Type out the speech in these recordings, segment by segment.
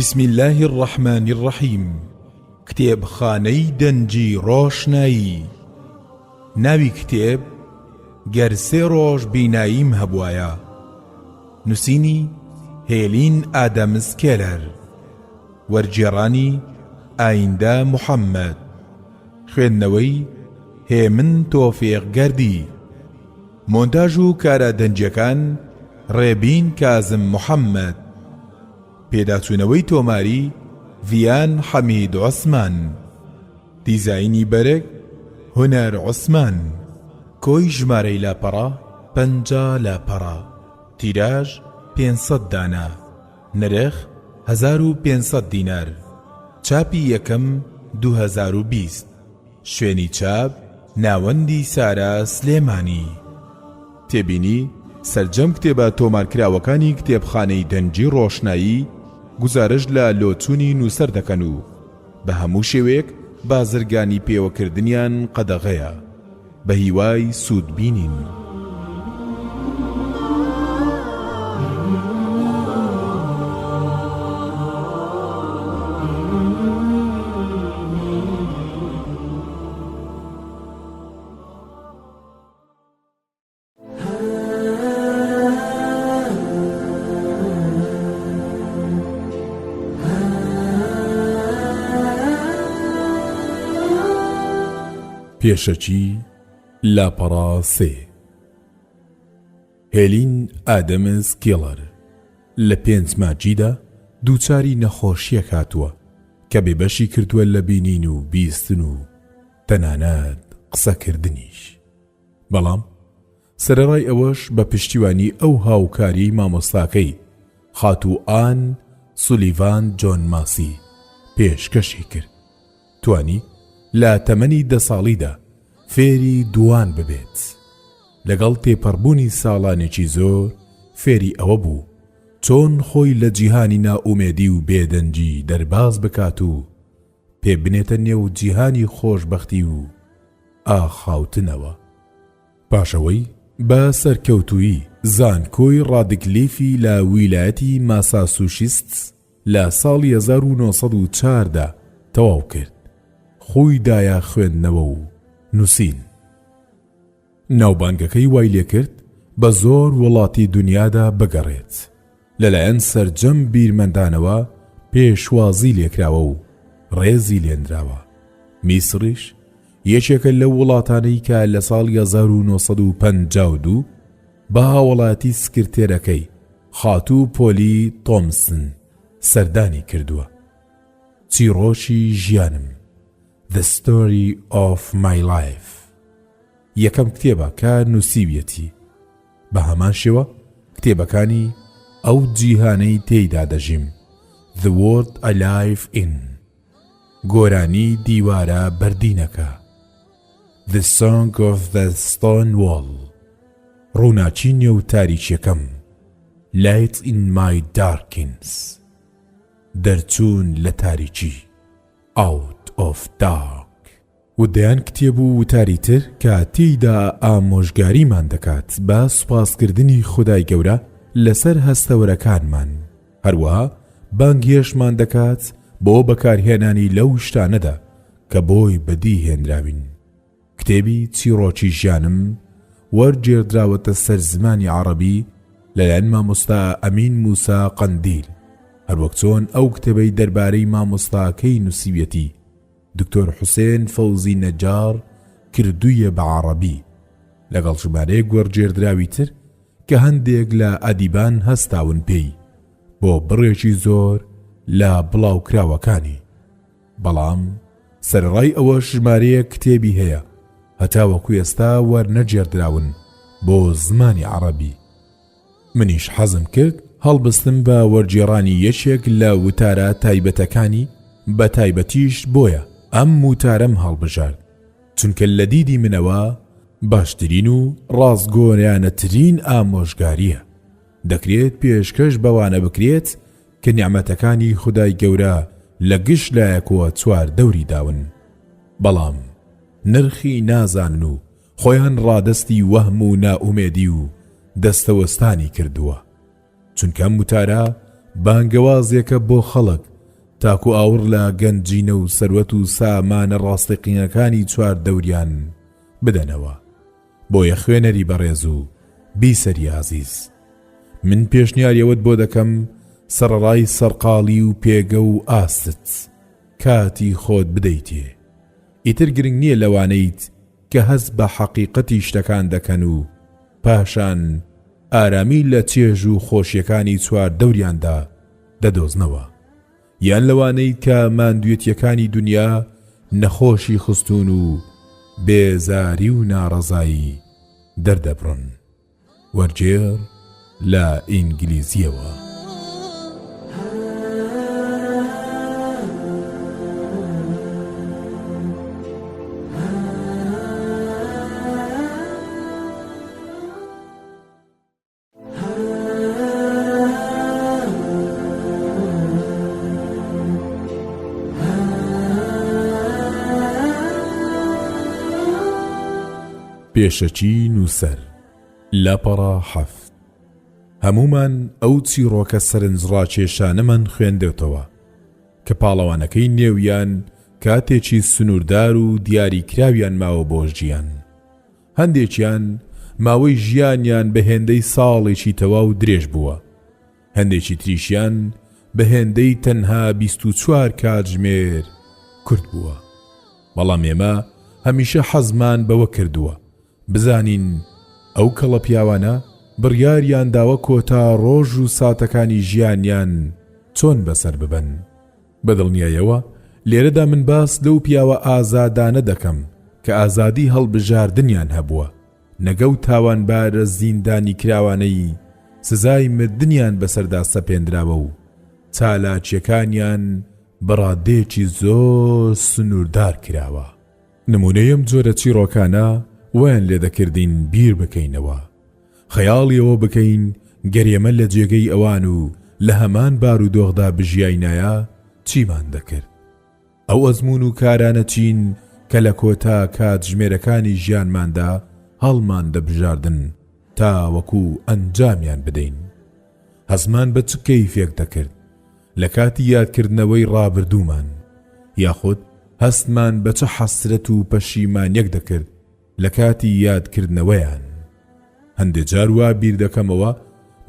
بسم الله الرحمن الرحيم. كتاب خانەی دەنجی ڕۆشنایی. ناوی کتێب گەر سێ ڕۆژ بیناییم هەبوایە. نووسینی هێلین ئادەمز کێلەر. وەرگێڕانی ئایندە محەممەد. خوێندنەوەی هێمن تۆفێق گەردی. مۆنتاژ و کارە دەنجەکان ڕێبین کازم محەممەد. پێداچوونەوەی تۆماری ڤیان حەمید عوسمان. دیزاینی بەرێک هونەر عوسمان. کۆی ژمارەی لاپەڕە 50 لاپەڕە. تیراژ 500 دانە. نرخ 1500 دینار. چاپی یەکەم 2020. شوێنی چاپ ناوەندی سارا سلێمانی. تێبینی سەرجەم کتێبە تۆمارکراوەکانی کتێبخانەی دەنجی ڕۆشنایی گزارش لە لۆچوونی نووسەر دەکەن و بە هەموو شێوەیەک بازرگانی پێوەکردنیان قەدەغەیە بە هیوای سوودبینین. پێشەچی لاپەڕە سێ. هێلین ئادەمز کێڵەر لە 5 ماجیدا دووچاری نەخۆشیەک هاتووە کە بێبەشی کردووە لە بینین و بیستن و تەنانەت قسەکردنیش. بەڵام سەرەڕای ئەوەش بە پشتیوانی ئەو هاوکاری مامۆستاکەی خاتوو ئان سولیڤان جۆن ماسی پێشکەشی کرد. توانی لە تەمەنی 10 ساڵیدا فێری دوان ببێت. لەگەڵ تێپەڕبوونی ساڵانێکی زۆر فێری ئەوە بوو چۆن خۆی لە جیهانی ناومێدی و بێدەنجی دەرباز بکات و پێ بنێتە نێو جیهانی خۆشبەختی و ئاخاوتنەوە. پاشەوەی بە سەرکەوتووی زانکۆی ڕادکلیفی لە ویلایەتی ماساسوشیتس لە ساڵی 1904دا تەواو کرد. خۆی دایە خوێندنەوە و نووسین. ناوبانگەکەی وای لێ کرد بە زۆر وڵاتی دنیادا بگەڕێت. لەلایەن سەرجەم بیرمەندانەوە پێشوازی لێکراوە و ڕێزی لێنراوە. میسریش یەکێکە لەو وڵاتانەی کە لە ساڵی 1952 بە هاوڵاتی سکرتێرەکەی خاتوو پۆلی تۆمسن سەردانی کردووە. چیرۆکی ژیانم The Story of My Life یەکەم کتێبە کە نووسیویەتی. بە هەمان شێوە کتێبەکانی ئەو جیهانەی تێیدا دەژیم The World I Live In، گۆرانی دیوارە بەردینەکە، The Song of the Stone Wall، ڕووناچی نێو تاریکیەکەم، Light in My Darkness، دەرچوون لە تاریکی، Out of Dark. و دەیان کتێب و وتاری تر کە تێیدا ئامۆژگاریمان دەکات بە سوپاسکردنی خودای گەورە لەسەر هەستەوەرەکانمان. هەروەها بانگێشمان دەکات بۆ بەکارهێنانی لەو شتانەدا کە بۆی بەدی هێنراوین. کتێبی چیرۆکی ژیانم وەرگێڕدراوەتە سەر زمانی عەرەبی لەلایەن مامۆستا ئەمین موسا قەندیل، هەروەک چۆن ئەو کتێبەی دەربارەی مامۆستاکەی نووسیویەتی دکتۆر حوسێن فەوزی نەجار کردوویە بە عەرەبی، لەگەڵ ژمارەیەک وەرگێڕدراوی تر کە هەندێک لە ئەدیبان هەستاون پێی بۆ بڕێکی زۆر لە بڵاوکراوەکانی. بەڵام سەرڕای ئەوە ژمارەیە کتێبی هەیە هەتاوەکو ئێستا وەرنەگێڕدراون بۆ زمانی عەرەبی. منیش حەزم کرد هەڵبستم بە وەرگێڕانی یەکێک لە وتارە تایبەتەکانی، بە تایبەتیش بۆیە ئەم وتارەم هەڵبژارد چونکە لە دیدی منەوە باشترین و ڕاستگۆیانەترین ئامۆژگاریە. دەکرێت پێشکەش بەوانە بکرێت کە نیعمەتەکانی خودای گەورە لە گشت لایەکەوە چوار دەوری داون، بەڵام نرخی نازانن و خۆیان ڕادستی وەهم و ناومێدی و دەستەوەستانی کردووە. چونکە وتارە بانگەوازێکە بۆ خەڵک تاکو ئاور لە گەنجینە و سەروەت و سامانە ڕاستەقینەکانی چوار دەوریان بدەنەوە. بۆیە خوێنەری بەڕێز و بیسەری عەزیز، من پێشنیاریەوەت بۆ دەکەم سەرەڕای سەرقاڵی و پێگە و ئاستت کاتی خۆت بدەیتێ. ئیتر گرنگ نییە لەوانەیت کە هەست بە حەقیقەتی شتەکان دەکەن و پاشان ئارامی لە چێژ و خۆشیەکانی چوار دەوریاندا دەدۆزنەوە، یان لەوانەیت کە ماندوێتیەکانی دنیا نەخۆشی خستون و بێزاری و ناڕەزایی دەردەبڕن. وەرجێر لە ئینگلیزیەوە. پێشەچی نووسەر لاپەڕە حەفت. هەمومان ئەو چیرۆکە سەرنجڕاکێشانەمان خوێندێتەوە کە پاڵەوانەکەی نێویان کاتێکی سنووردار و دیاریکراویان ماوە بۆ ژیان. هەندێکیان ماوەی ژیانیان بە هێندەی ساڵێکی تەواو درێژ بووە، هەندێکی تریشیان بە هێندەی تەنها 24 کاتژمێر کورت بووە. بەڵام ئێمە هەمیشە حەزمان بەوە کردووە بزانین ئەو کەڵە پیاوانە بڕیاریان داوە کۆتا ڕۆژ و ساتەکانی ژیانیان چۆن بەسەر ببەن. بەدڵنیایەوە لێرەدا من باس لەو پیاوە ئازادانە دەکەم کە ئازادی هەڵبژاردنیان هەبووە نەگەو تاوانبارە زیندانی کراوانەی سزای مردنیان بەسەردا سەپێنراوە و چالاکیەکانیان بەڕادێکی زۆر سنووردار کراوە. نمونەیەم جۆرە چیرۆکانە ویان لێ دەکردین بیر بکەینەوە، خەیاڵیەوە بکەین گەرێمە لە جێگەی ئەوان و لە هەمان بارودۆخدا بژیاینایە چیمان دەکرد. ئەو ئەزمون و کارانە چین کە لە کۆتا کاتژمێرەکانی ژیانماندا هەڵمان دەبژاردن تا وەکو ئەنجامیان بدەین. هەزمان بە چ کەیفێک دەکرد لە کاتی یادکردنەوەی ڕابردوومان، یاخود هەستمان بە چه حەسرەت و پەشیمانیەک دەکرد لە کاتی یادکردنەوەیان. هەندێک جار وا بیر دەکەمەوە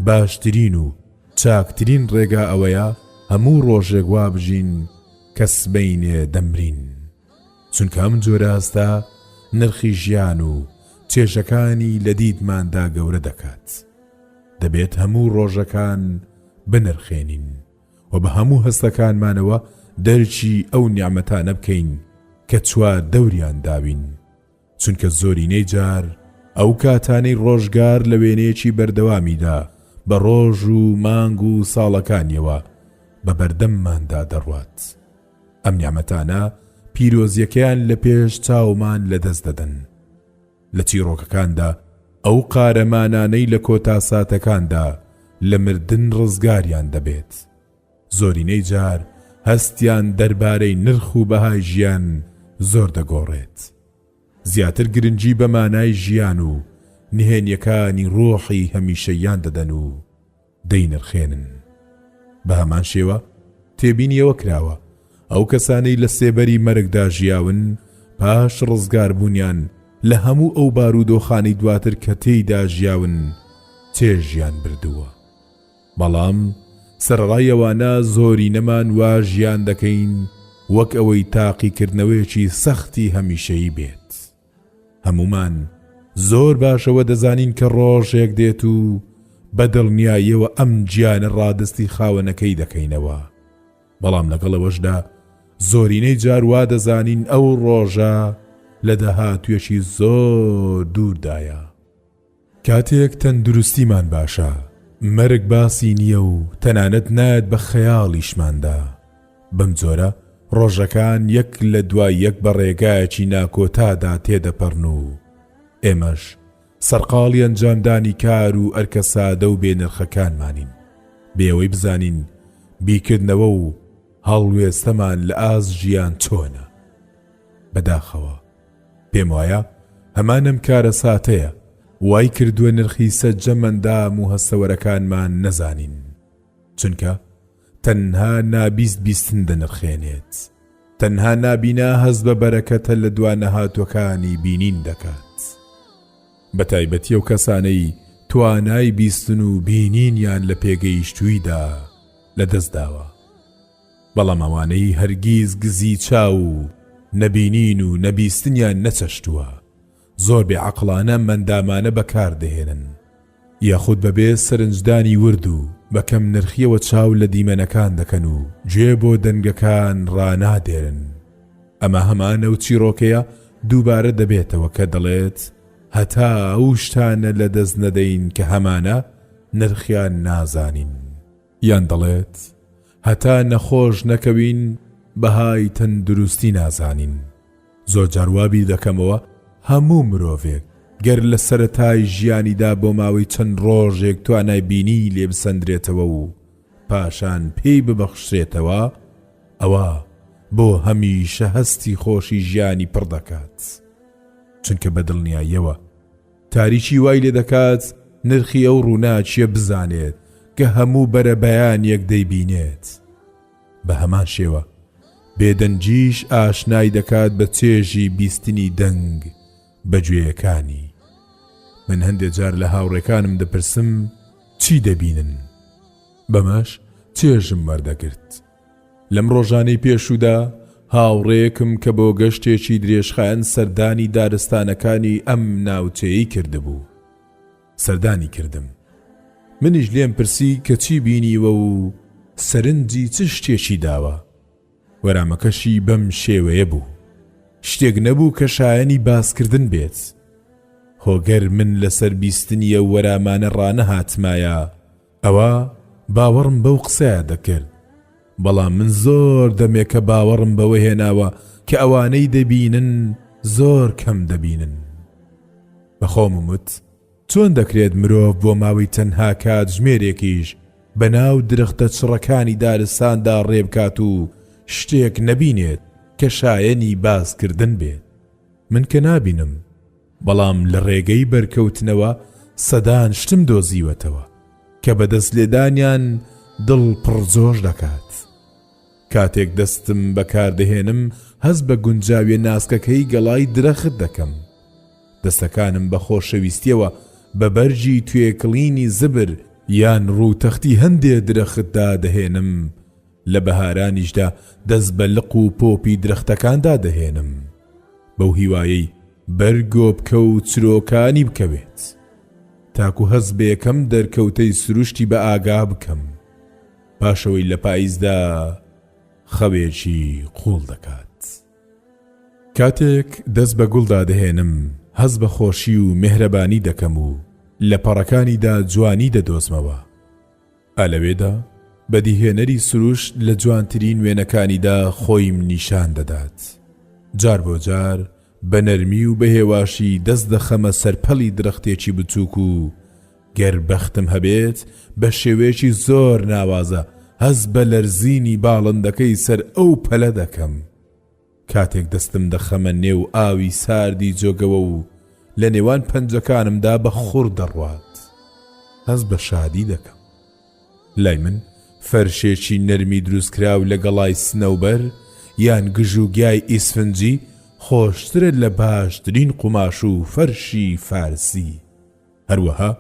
باشترین و چاکترین ڕێگا ئەوەیە هەموو ڕۆژێک وا بژین کە سبەینێ دەمرین، چونکە ئەم جۆرە هەستا نرخی ژیان و چێژەکانی لە دیدماندا گەورە دەکات. دەبێت هەموو ڕۆژەکان بنرخێنین و بە هەموو هەستەکانمانەوە دەرچی ئەو نیعمەتانە بکەین کە چوار دەوریان داوین، چونکە زۆرینەی جار ئەو کاتانەی ڕۆژگار لە وێنەیەکی بەردەوامیدا بە ڕۆژ و مانگ و ساڵەکانیەوە بە بەردەمماندا دەڕوات. ئەم نیعمەتانە پیرۆزیەکەیان لە پێش چاومان لەدەست دەدەن. لە چیرۆکەکاندا ئەو قارەمانانەی لە کۆتا ساتەکاندا لە مردن ڕزگاریان دەبێت. زۆرینەی جار هەستیان دەربارەی نرخ و بەهای ژیان زۆر دەگۆڕێت. زیاتر گرنگی بە مانای ژیان و نهێنیەکانی ڕۆحی هەمیشەیان دەدەن و دەینرخێنن. بە هەمان شێوە تێبینیەوە کراوە ئەو کەسانەی لە سێبەری مەرگدا ژیاون پاش ڕزگاربوونیان لە هەموو ئەو بارودۆخانەی دواتر کە تێیدا ژیاون تێژیان بردووە. بەڵام سەرڕایەوانە زۆری نەمان وا ژیان دەکەین وەک ئەوەی تاقیکردنەوەیەکی سەختی هەمیشەیی بێت. هەمومان زۆر باشەوە دەزانین کە ڕۆژێک دێت و بەدڵنیاییەوە ئەم گیانە ڕادستی خاوەنەکەی دەکەینەوە. بەڵام لەگەڵەوەشدا زۆرینەی جار وا دەزانین ئەو ڕۆژە لە داهاتوێکی زۆر دووردایە. کاتێک تەندروستیمان باشە مەرگ باسی نییە و تەنانەت نایەت بە خەیاڵیشماندا. بەم جۆرە ڕۆژەکان یەک لە دوای یەک بە ڕێگایەکی ناکۆتادا تێدەپەڕن و ئێمەش سەرقاڵی ئەنجامدانی کار و ئەرکە سادە و بێنرخەکانمانین، بێوەی بزانین بیکردنەوە و هەڵوێستەمان لە ئاز ژیان چۆنە. بەداخەوە پێم وایە هەمانم کارە ساتەیە وای کردووە نرخی سەجە مەندام و هەستەوەرەکانمان نەزانین، چونکە تەنها نابیست بیستن دەنرخێنێت، تەنها نابینا هەز بە بەرەکەتە لە دوانە هاتووەکانی بینین دەکات. بە تایبەتی ئەو کەسانەی توانای بیستن و بینینیان لە پێگەیشتوویدا لەدەستداوە، بەڵام ئەوانەی هەرگیز گزی چاو و نەبینین و نەبیستنیان نەچەشتووە زۆر بێعەقڵانە مەندامانە بەکاردەهێنن، یاخود بەبێ سەرنجدانی ورد و بەکەم نرخیەوە چاو لە دیمەنەکان دەکەن و گوێ بۆ دەنگەکان ڕانادێرن. ئەمە هەمانە و چیرۆکەیە دووبارە دەبێتەوە کە دەڵێت هەتا ئەو شتانە لە دەست نەدەین کە هەمانە نرخیان نازانین، یان دەڵێت هەتا نەخۆش نەکەوین بەهای تەندروستی نازانین. زۆر جاروابی دەکەمەوە هەموو مرۆڤێک گەر لە سەرەتای ژیانیدا بۆ ماوەی چەند ڕۆژێک توانای بینی لێ بسەندرێتەوە و پاشان پێی ببەخشرێتەوە، ئەوە بۆ هەمیشە هەستی خۆشی ژیانی پڕ دەکات، چونکە بە دڵنیاییەوە تاریکی وای لێ دەکات نرخی ئەو ڕووناچیە بزانێت کە هەموو بەرە بەیانیەک دەیبینێت. بە هەمان شێوە بێدەنجیش ئاشنای دەکات بە چێژی بیستنی دەنگ بەگوێیەکانی. من هەندێک جار لە هاوڕێکانم دەپرسم چی دەبینن، بەمەش چێژم وەردەگرت. لەم ڕۆژانەی پێشوودا هاوڕێکم کە بۆ گەشتێکی درێژخایەن سەردانی دارستانەکانی ئەم ناوچەیەی کردبوو. سەردانی کردم. منیش لێم پرسی کە چی بینیوە و سەرنجی چ شتێکی داوە. وەرامەکەشی بەم شێوەیە بوو، شتێک نەبوو کە شایەنی باسکردن بێت. هۆگەر من لەسەر بیستنیە وەرامانە ڕانەهاتمایە ئەوە باوەڕم بەو قسەیە دەکرد، بەڵام من زۆر دەمێکە باوەڕم بەوە هێناوە کە ئەوانەی دەبینن زۆر کەم دەبینن. بەخۆم وت چۆن دەکرێت مرۆڤ بۆ ماوەی تەنها کاتژمێرێکیش بەناو درەختە چڕەکانی دارستاندا ڕێبکات و شتێک نەبینێت کە شایەنی باسکردن بێت. من کە نابینم، بەڵام لە ڕێگەی بەرکەوتنەوە سەدان شتم دۆزیوەتەوە کە بەدەست لێدانیان دڵ پڕجۆش دەکات. کاتێک دەستم بەکاردەهێنم هەز بە گونجاویە ناسکەکەی گەڵای درەخت دەکەم. دەستەکانم بە خۆشەویستیەوە بە بەرجی توێکڵینی زبر یان ڕووتەختی هەندێ درەختدا دەهێنم، لە بەهارانیشدا دەست بە لق و پۆپی درەختەکاندا دەهێنم، بەو هیوایەی بەرگۆ بکە و چرۆکانی بکەوێت، تاکو هەز بە یەکەم دەرکەوتەی سروشتی بە ئاگا بکەم، پاشەوەی لە پاییزدا خەوێکی قوڵ دەکات. کاتێک دەست بە گوڵدا دەهێنم هەز بە خۆشی و مێهرەبانی دەکەم و لە پەڕەکانیدا جوانی دەدۆزمەوە. ئالەوێدا بەدیهێنەری سروش لە جوانترین وێنەکانیدا خۆیم نیشان دەدات. جار بۆ جار بە نەرمی و بەهێواشی دەست دەخەمە سەرپەڵی درەختێکی بچووک و گەر بەختم هەبێت بە شێوەیەکی زۆر ناوازە هەز بە لەرزینی باڵندەکەی سەر ئەو پەلە دەکەم. کاتێک دەستم دەخەمە نێو ئاوی ساردی جۆگەوە و لە نێوان پەنجەکانمدا بە خوڕ دەڕوات، هەز بە شادی دەکەم. لای من فەرشێکی نەرمی دروستکراو لە گەڵای سنەوبەر یان گژوگیای ئیسفنجی خۆشترە لە باشترین قوماش و فەرشی فارسی. هەروەها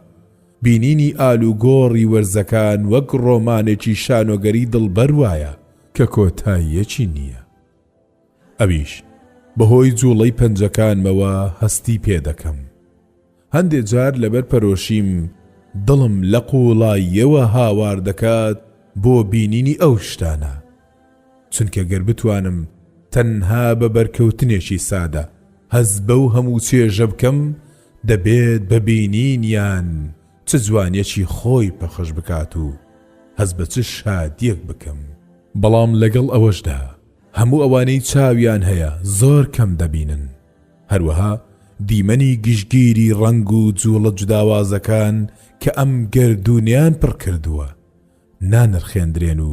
بینینی ئالوگۆڕی وەرزەکان وەک ڕۆمانێکی شانۆگەری دڵبەر وایە کە کۆتاییەکی نییە. ئەویش بەهۆی جوڵەی پەنجەکانمەوە هەستی پێ دەکەم. هەندێک جار لەبەر پەرۆشیم دڵم لە قوڵاییەوە هاوار دەکات بۆ بینینی ئەو شتانە، چونکە گەر بتوانم تەنها بە بەرکەوتنێکی سادە هەز بەو هەموو چێژە بکەم، دەبێت بە بینینیان چ جوانیەکی خۆی پەخش بکات و هەز بە چ شادیەک بکەم. بەڵام لەگەڵ ئەوەشدا هەموو ئەوانەی چاویان هەیە زۆر کەم دەبینن. هەروەها دیمەنی گشتگیری ڕەنگ و جوڵە جوداوازەکان کە ئەم گەردونیان پڕ کردووە نانرخێندرێن و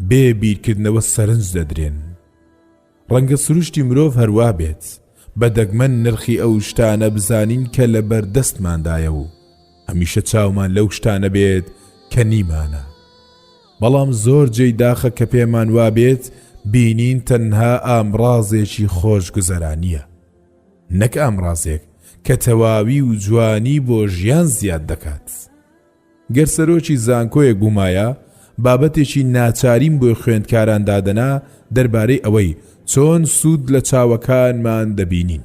بێ بیرکردنەوە سەرنج دەدرێن. ڕەنگە سروشتی مرۆڤ هەروە بێت بە دەگمەن نرخی ئەو شتانە بزانین کە لە بەردەستماندایە و هەمیشە چاومان لەو شتانە بێت کە نیمانە. بەڵام زۆر جێی داخە کە پێمان وابێت بینین تەنها ئامڕازێکی خۆشگوزەرانیە، نەک ئامڕازێک کە تەواوی و جوانی بۆ ژیان زیاد دەکات. گەر سەرۆکی زانکۆیەک بوومایە بابەتێکی ناچاریم بۆ خوێندکاران دادەنا دەربارەی ئەوەی چۆن سوود لە چاوەکانمان دەبینین.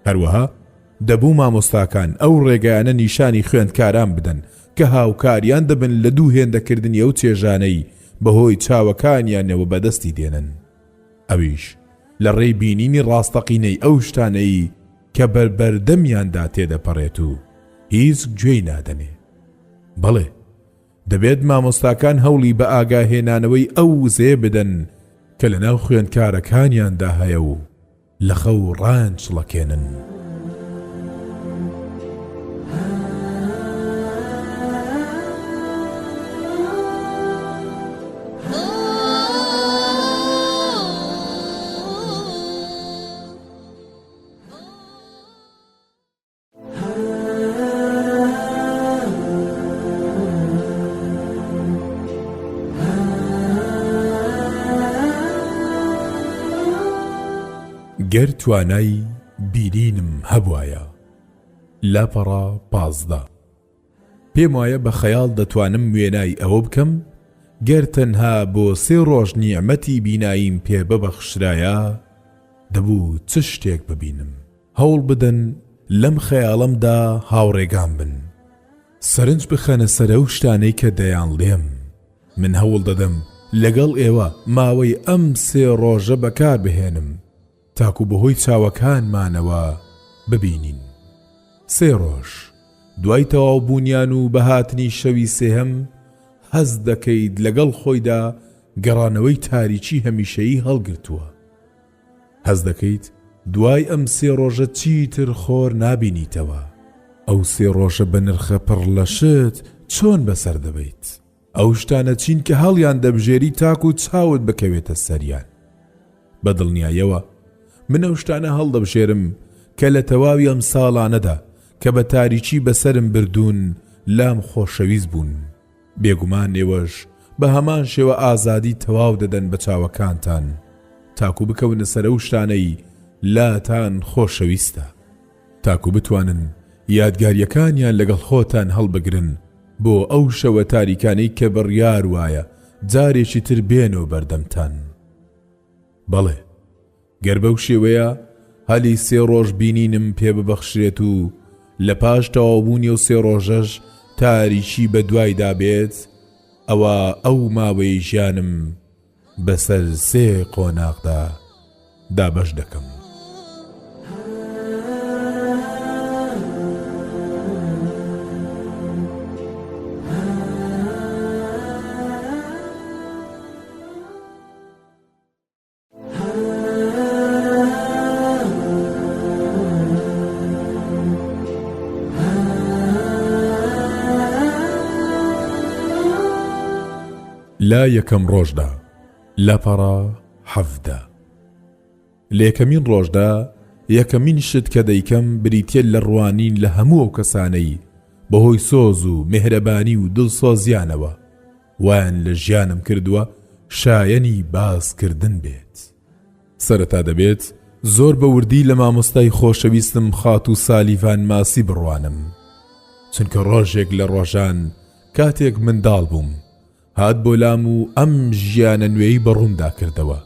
هەروەها دەبوو مامۆستاکان ئەو ڕێگایانە نیشانی خوێندکاران بدەن کە هاوکاریان دەبن لە دوو هێندەکردنی ئەو چێژانەی بەهۆی چاوەکانیانەوە بەدەستی دێنن. ئەویش لە ڕێی بینینی ڕاستەقینەی ئەو شتانەی کە بەربەردەمیاندا تێدەپەڕێت و هیچ گوێی نادەنێ. بەڵێ دەبێت مامۆستاکان هەوڵی بە ئاگاهێنانەوەی ئەو وزێ بدەن کە لەناو خوێندکارەکانیاندا هەیە و لە خەو ڕانچڵەکێنن. گەر توانای بینینم هەبوایە. لاپەڕە 15. پێم وایە بە خەیاڵ دەتوانم وێنای ئەوە بکەم گەر تەنها بۆ 3 ڕۆژ نیعمەتی بیناییم پێ ببەخشرایە دەبوو چ شتێک ببینم. هەوڵ بدەن لەم خەیاڵەمدا هاوڕێگام بن، سەرنج بخەنە سەر ئەو شتانەی کە دەیان لێم. من هەوڵ دەدەم لەگەڵ ئێوە ماوەی ئەم 3 ڕۆژە بەکار بهێنم تاکو بەهۆی چاوەکانمانەوە ببینین. 3 ڕۆژ دوای تەواو بوونیان و بەهاتنی شەوی سێهەم هەز دەکەیت لەگەڵ خۆیدا گەڕانەوەی تاریکی هەمیشەیی هەڵگرتووە. هەز دەکەیت دوای ئەم 3 ڕۆژە چیتر خۆر نابینیتەوە. ئەو 3 ڕۆژە بە نرخە پڕ لە شت چۆن بەسەر دەبیت؟ ئەو شتانە چین کە هەڵیان دەبژێری تاکو چاوت بکەوێتە سەریان. بە دڵنیایەوە من ئەو شتانە هەڵدەبژێرم کە لە تەواوی ئەم ساڵانەدا کە بە تاریکی بەسرم بردوون لام خۆشەویست بوون. بێگومان ئێوەش بە هەمان شێوە ئازادی تەواو دەدەن بە چاوەکانتان تاکو بکەونە سەر ئەو شتانەی لاتان خۆشەویستە، تاکو بتوانن یادگاریەکانیان لەگەڵ خۆتان هەڵبگرن بۆ ئەو شەوە تاریکانەی کە بڕیار وایە جارێکی تر بێنەوە بەردەمتان. بەڵێ گەر بەو شێوەیە هەلی 3 ڕۆژ بینینم پێ ببەخشرێت و لە پاش تەواوبوونی و 3 ڕۆژەش تاریکی بە دوایدا بێت، ئەوە ئەو ماوەی ژیانم بەسەر 3 قۆناغدا دابەش دەکەم. لا یەکەم ڕۆژدا لاپەڕە 17. لە یەکەمین ڕۆژدا یەکەمین شت کە دەیکەم بریتیە لە ڕوانین لە هەموو ئەو کەسانەی بەهۆی سۆز و مهرەبانی و دڵسۆزیانەوە وایان لە ژیانم کردووە شایەنی باسکردن بێت. سەرەتا دەبێت زۆر بە وردی لە مامۆستای خۆشەویستم خات و سالیڤان ماسی بڕوانم، چونکە ڕۆژێک لە ڕۆژان کاتێک منداڵ بووم هات بۆ لام و ئەم ژیانە نوێی بەڕووندا کردەوە.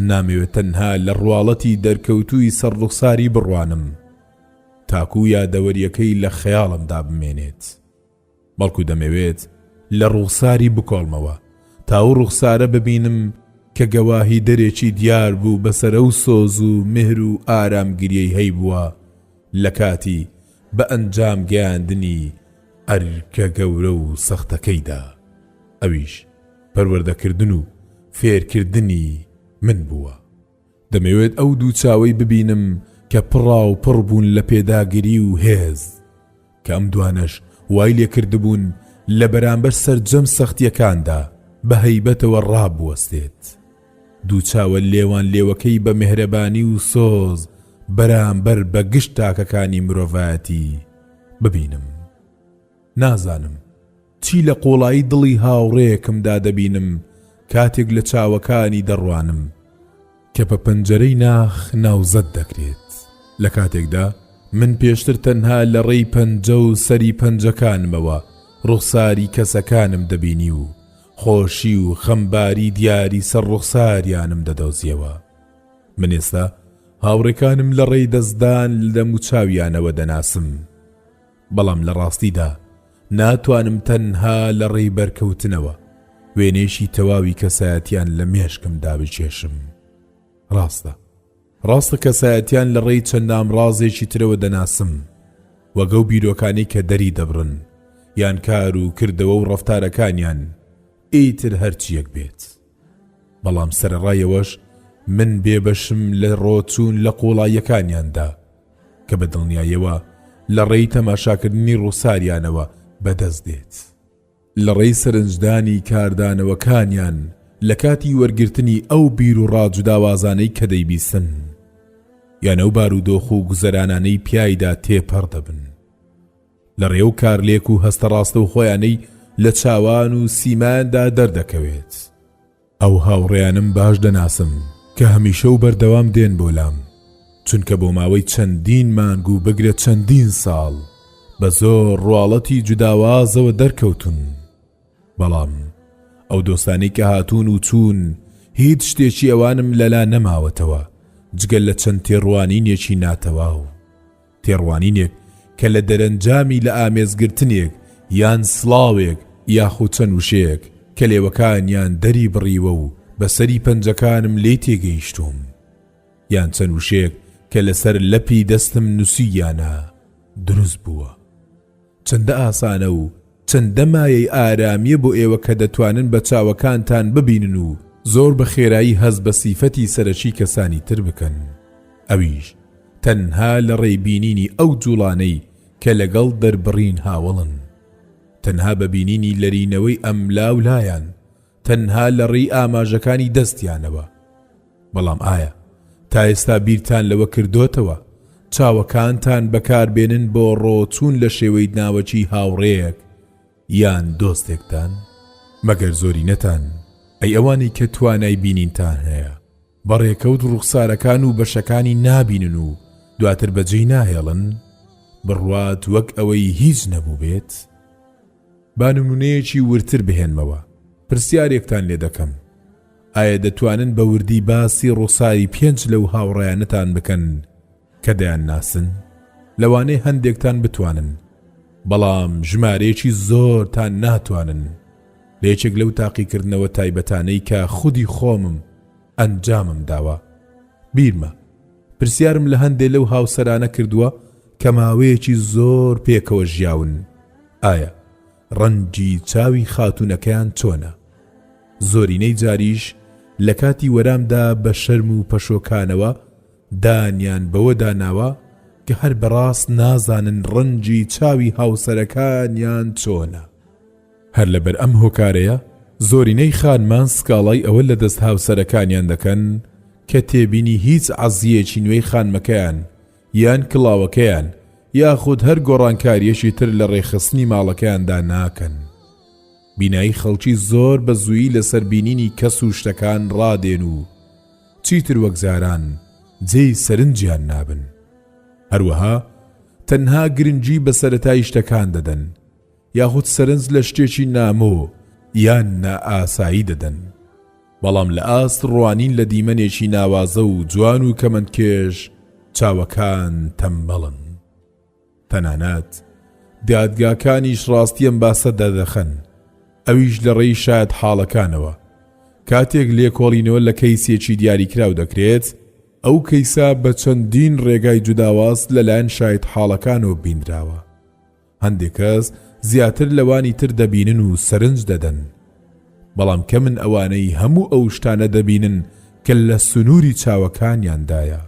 نامەوێت تەنها لە ڕواڵەتی دەرکەوتووی سەرڕوخساری بڕوانم تاکو یادەوەریەکەی لە خەیاڵمدا بمێنێت، بەڵکو دەمەوێت لە ڕوخساری بکۆڵمەوە تا ئەو ڕوخسارە ببینم کە گەواهی دەرێکی دیار بوو بەسەر ئەو سۆز و مهر و ئارامگریەی هەی بووە لە کاتی بە ئەنجام گەیاندنی ئەرکە گەورە و سەختەکەیدا. ئەویش پەروەردەکردن و فێرکردنی من بووە. دەمەوێت ئەو دوو چاوەی ببینم کە پڕا و پڕ بوون لە پێداگیری و هێز، کە ئەم دوانەش وای لێکردبوون لە بەرامبەر سەرجەم سەختیەکاندا بە هەیبەتەوە ڕابوەستێت. دوو چاوە لێوان لێوەکەی بە مهرەبانی و سۆز بەرامبەر بە گشت تاکەکانی مرۆڤایەتی ببینم. نازانم چی بۆچی لە قۆڵایی دڵی هاوڕێیەکمدا دەبینم کاتێک لە چاوەکانی دەڕوانم کە بە پەنجەرەی ناخ ناوزەت دەکرێت لە کاتێکدا من پێشتر تەنها لە ڕێی پەنجە و سەری پەنجەکانمەوە ڕوخساری کەسەکانم دەبینی و خۆشی و خەمباری دیاری سەر ڕوخساریانم دەدۆزیەوە. من ئێستا هاوڕێکانم لە ڕێی دەستدان لە موچاویانەوە دەناسم، بەڵام لە ڕاستیدا ناتوانم تەنها لە ڕێی بەرکەوتنەوە وێنێشی تەواوی کەسایەتیان لە مێشکمدا بچێشم. ڕاستە کەسایەتیان لە ڕێی چەند ئامڕازێکی ترەوە دەناسم، وەگە و بیرۆکانی کە دەری دەبڕن یان کار و کردەوە و ڕەفتارەکانیان ئیتر هەرچیەک بێت. بەڵام سەرەڕایەوەش من بێبەشم لە ڕۆچوون لە قوڵاییەکانیاندا کە بە دڵنیایەوە لە ڕێی تەماشاکردنی ڕووساریانەوە بەدەست دێت، لە ڕێی سەرنجدانی کاردانەوەکانیان لە کاتی وەرگرتنی ئەو بیر و ڕاجداوازانەی کە دەیبیستن یان ئەو بارودۆخ و گوزەرانانەی پیایدا تێپەڕ دەبن، لە ڕێو کارلێک و هەستە ڕاستە و خۆیانەی لە چاوان و سیماندا دەردەکەوێت. ئەو هاوڕێیانم باش دەناسم کە هەمیشە و بەردەوام دێن بۆ لام، چونکە بۆ ماوەی چەندین مانگ و بگرێت چەندین ساڵ بە زۆر ڕواڵەتی جوداوازەوە دەرکەوتون. بەڵام ئەو دۆستانەی کە هاتوون و چوون هیچ شتێکی ئەوانم لەلا نەماوەتەوە جگەل لە چەند تێڕوانینێکی ناتەواو، تێڕوانینێک کە لە دەرەنجامی لە ئامێزگرتنێک یان سڵاوێک یاخود چەند وشەیەک کە لێوەکانیان دەری بڕیوە و بەسەری پەنجەکانم لێ تێگەیشتوم، یان چەند وشەیەک کە لەسەر لەپی دەستم نووسییانە دروست بووە. چەندە ئاسانە و چەندە مایەی ئارامیە بۆ ئێوە کە دەتوانن بە چاوەکانتان ببینن و زۆر بە خێرایی هەز بە سیفەتی سەرەکی کەسانی تر بکەن، ئەویش تەنها لە ڕێبینینی ئەو جوڵانەی کە لەگەڵ دەربڕین هاوڵن، تەنها بە بینینی لەرینەوەی ئەملا و لایەن، تەنها لە ڕێی ئاماژەکانی دەستیانەوە. بەڵام ئایا تا ئێستا بیرتان لەوە کردوتەوە چاوەکانتان بەکاربێنن بۆ ڕۆچوون لە شێوەی ناوەکی هاوڕێیەک یان دۆستێکتان؟ مەگەر زۆری نەتان ئەی ئەوانی کە توانای بینینتان هەیە بەڕێکەوت ڕوخسارەکان و بەشەکانی نابینن و دواتر بەجێی ناهێڵن بڕوات وەک ئەوەی هیچ نەبوو بێت؟ با نمونەیەکی ورتر بهێنمەوە، پرسیارێکتان لێ دەکەم، ئایا دەتوانن بە وردی باسی ڕووساری 5 لەو هاوڕێیانەتان بکەن کە دەیان ناسن؟ لەوانەیە هەندێکتان بتوانن، بەڵام ژمارەیەکی زۆرتان ناتوانن. لە یەکێک لەو تاقیکردنەوە تایبەتانەی کە خودی خۆمم ئەنجامم داوە بیرمە پرسیارم لە هەندێک لەو هاوسەرانە کردووە کە ماوەیەکی زۆر پێکەوە ژیاون، ئایا ڕەنجی چاوی خاتونەکەیان چۆنە؟ زۆرینەی جاریش لە کاتی وەرامدا بە شەرم و پەشۆکانەوە دانیان بەوە داناوە کە هەر بەڕاست نازانن ڕەنجی چاوی هاوسەرەکانیان چۆنە. هەر لەبەر ئەم هۆکارەیە زۆرینەی خانمان سکاڵای ئەوە لە دەست هاوسەرەکانیان دەکەن کە تێبینی هیچ عەزیەکی نوێی خانمەکەیان یان کڵاوەکەیان یاخود هەر گۆڕانکاریەشی تر لە ڕێخستنی ماڵەکەیاندا ناکەن. بینایی خەڵکی زۆر بە زوویی لەسەر بینینی کەس و شتەکان ڕادێن و چیتر وەک زاران جێی سەرنجیان نابن. هەروەها تەنها گرنگی بە سەرەتای شتەکان دەدەن یاخود سەرنج لە شتێکی نامۆ یان نائاسایی دەدەن، بەڵام لە ئاست ڕوانین لە دیمەنێکی ناوازە و جوان و کەمەندکێش چاوەکان تەمبەڵن. تەنانەت دادگاکانیش ڕاستیەم باسە دەدەخەن، ئەویش لە ڕێی شاید حاڵەکانەوە. کاتێک لێکۆڵینەوە لە کەیسێکی دیاریکراو دەکرێت، ئەو کەیسا بە چەندین ڕێگای جوداواز لەلایەن شاید حاڵەکانەوە بینراوە. هەندێک کەس زیاتر لەوانی تر دەبینن و سەرنج دەدەن، بەڵام کە من ئەوانەی هەموو ئەو شتانە دەبینن کە لە سنووری چاوەکانیاندایە.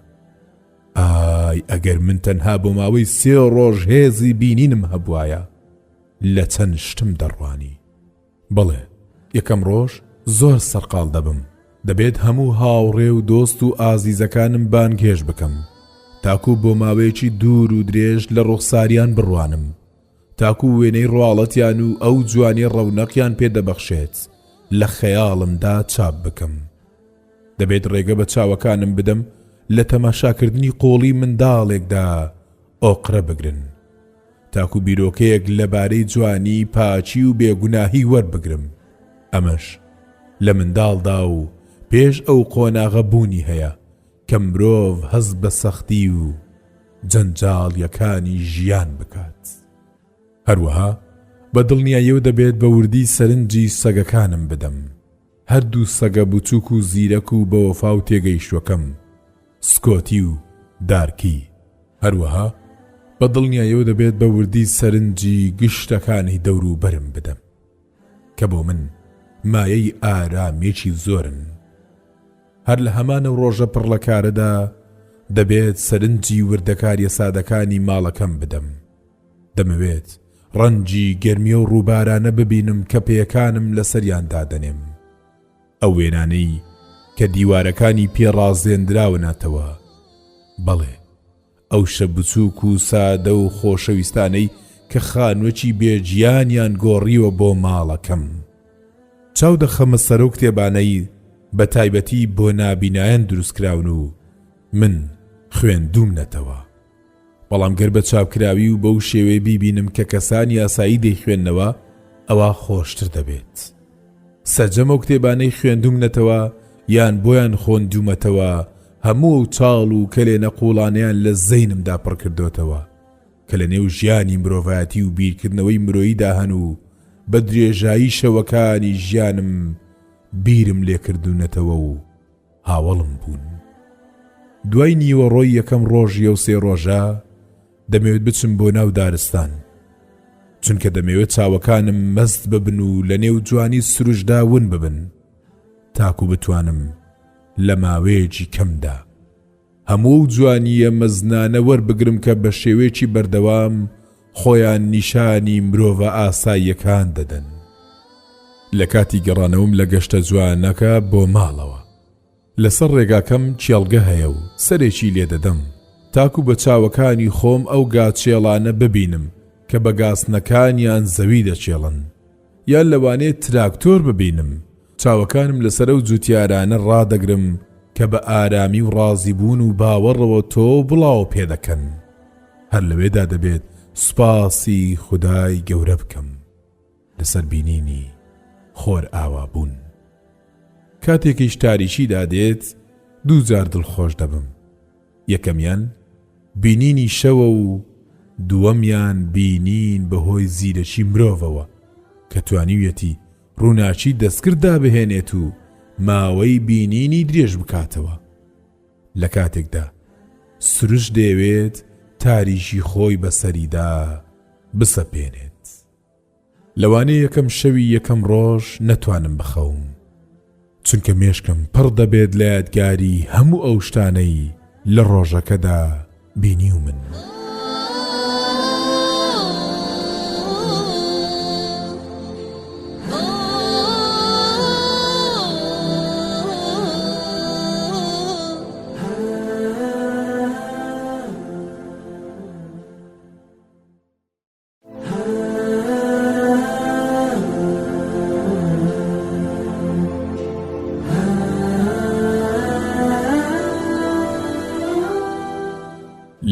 ئای ئەگەر من تەنها بۆ ماوەی 3 ڕۆژ هێزی بینینم هەبوایە لە چەند شتم دەڕوانی. بەڵێ یەکەم ڕۆژ زۆر سەرقاڵ دەبم، دەبێت هەموو هاوڕێ و دۆست و ئازیزەکانم بانگێژ بکەم تاکو بۆ ماوەیەکی دوور و درێژ لە ڕوخساریان بڕوانم تاکو وێنەی ڕواڵەتیان و ئەو جوانی ڕەونەقیان پێدەبەخشێت لە خەیاڵمدا چاپ بکەم. دەبێت ڕێگە بە چاوەکانم بدەم لە تەماشاکردنی قۆڵی منداڵێکدا ئۆقرە بگرن، تاکو بیرۆکەیەک لەبارەی جوانی، پاچی و بێگوناهی وەربگرم. ئەمەش لە منداڵدا و پێش ئەو قۆناغە بوونی هەیە کە مرۆڤ هەز بە سەختی و جەنجاڵیەکانی ژیان بکات. هەروەها بە دڵنیاییەوە دەبێت بە وردی سەرنجی سەگەکانم بدەم، هەردوو سەگە بچووک و زیرەک و بە وەفا و تێگەیشتوەکەم، سکۆتی و دارکی. هەروەها بە دڵنیاییەوە دەبێت بە وردی سەرنجی گشتەکانی دەور و بەرم بدەم کە بۆ من مایەی ئارامێکی زۆرن. هەر لە هەمانە ڕۆژە پڕ لە کارەدا دەبێت سەرنجی وردەکاریە سادەکانی ماڵەکەم بدەم. دەمەوێت ڕەنجی گەرمیە و ڕووبارانە ببینم کە پێیەکانم لەسەریان دادەنێم، ئەو وێنانەی کە دیوارەکانی پێڕازێنراونەتەوە. بەڵێ ئەو شە بچووک و سادە و خۆشەویستانەی کە خانوەکی بێجیانیان گۆڕیوە بۆ ماڵەکەم. چاو دەخەمە سەرۆ کتێبانەی بە تایبەتی بۆ نابینایان دروستکراون و من خوێندوم نەتەوە، بەڵام گەر بە چاپکراوی و بەو شێوەیە بیبینم کە کەسانی ئاسایی دەیخوێندنەوە ئەوە خۆشتر دەبێت. سەرجەم ئەو کتێبانەی خوێندوم نەتەوە یان بۆیان خۆندومەتەوە هەموو و چاڵ و کەلێ نەقوڵانیان لە زەینمدا پڕ کردوتەوە کە لە نێو ژیانی مرۆڤایەتی و بیرکردنەوەی مرۆییدا هەن و بە درێژایی شەوەکانی ژیانم بیرم لێکردوونەتەوە و هاوڵم بوون. دوای نیوەڕۆی یەکەم ڕۆژی ئەو سێ ڕۆژە دەمەوێت بچم بۆ ناو دارستان، چونکە دەمەوێت چاوەکانم مەست ببن و لە نێو جوانی سروشدا ون ببن، تاکو بتوانم لە ماوەیەکی کەمدا هەموو جوانیە مەزنانە وەربگرم کە بە شێوەیەکی بەردەوام خۆیان نیشانی مرۆڤە ئاساییەکان دەدەن. لە کاتی گەڕانەوەم لە گەشتە جوانەکە بۆ ماڵەوە لەسەر ڕێگاکەم چێڵگە هەیە و سەرێکی لێدەدەم تاکو بە چاوەکانی خۆم ئەو گاچێڵانە ببینم کە بە گاسنەکانیان زەوی دەچێڵن، یان لەوانەیە تراکتۆر ببینم. چاوەکانم لەسەر ئەو جوتیارانە ڕادەگرم کە بە ئارامی و ڕازیبوون و باوەڕەوە تۆ بڵاو پێدەکەن. هەر لەوێدا دەبێت سوپاسی خودای گەورە بکەم لەسەر بینینی خۆر ئاوا بوون. کاتێکیش تاریشی دادێت دووجار دڵخۆش دەبم. یەکەمیان بینینی شەوە و دووەمیان بینین بەهۆی زیرەکی مرۆڤەوە کە توانیویەتی ڕووناچی دەستکردا بهێنێت و ماوەی بینینی درێژ بکاتەوە. لە کاتێکدا سروش دەیەوێت تاریشی خۆی بەسەریدا بسەپێنێت. لەوانەیە یەکەم شەوی یەکەم ڕۆژ نەتوانم بخەوم، چونکە مێشکم پڕ دەبێت لە یادگاری هەموو ئەو شتانەی لە ڕۆژەکەدا بینی و من.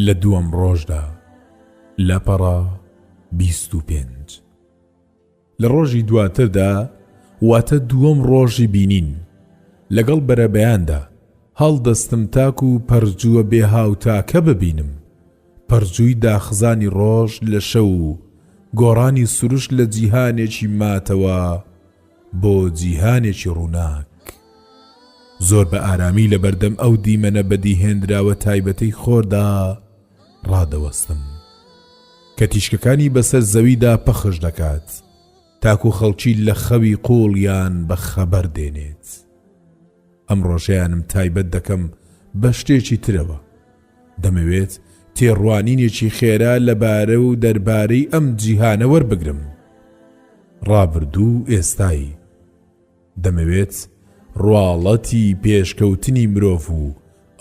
لە دووەم ڕۆژدا لاپەڕە 25 لە ڕۆژی دواتردا واتە دووەم ڕۆژی بینین لەگەڵ بەرەبەیاندا هەڵدەستم تاک و پەرجووە بێ هاوتاکە ببینم، پەرجووی داخزانی ڕۆژ لە شەو و گۆڕانی سروش لە جیهانێکی ماتەوە بۆ جیهانێکی ڕووناک. زۆر بە ئارامی لە بەردەم ئەو دیمەنە بەدیهێنراوە تایبەتەی خۆردا ڕادەوەستم کە تیشکەکانی بەسەر زەویدا پەخش دەکات تاکو خەڵکی لە خەوی قوڵیان بە خەبەر دێنێت. ئەم ڕۆژەیانم تایبەت دەکەم بە شتێکی ترەوە. دەمەوێت تێڕوانینێکی خێرا لەبارە و دەربارەی ئەم جیهانە وەربگرم، ڕابردوو ئێستایی. دەمەوێت ڕواڵەتی پێشکەوتنی مرۆڤ و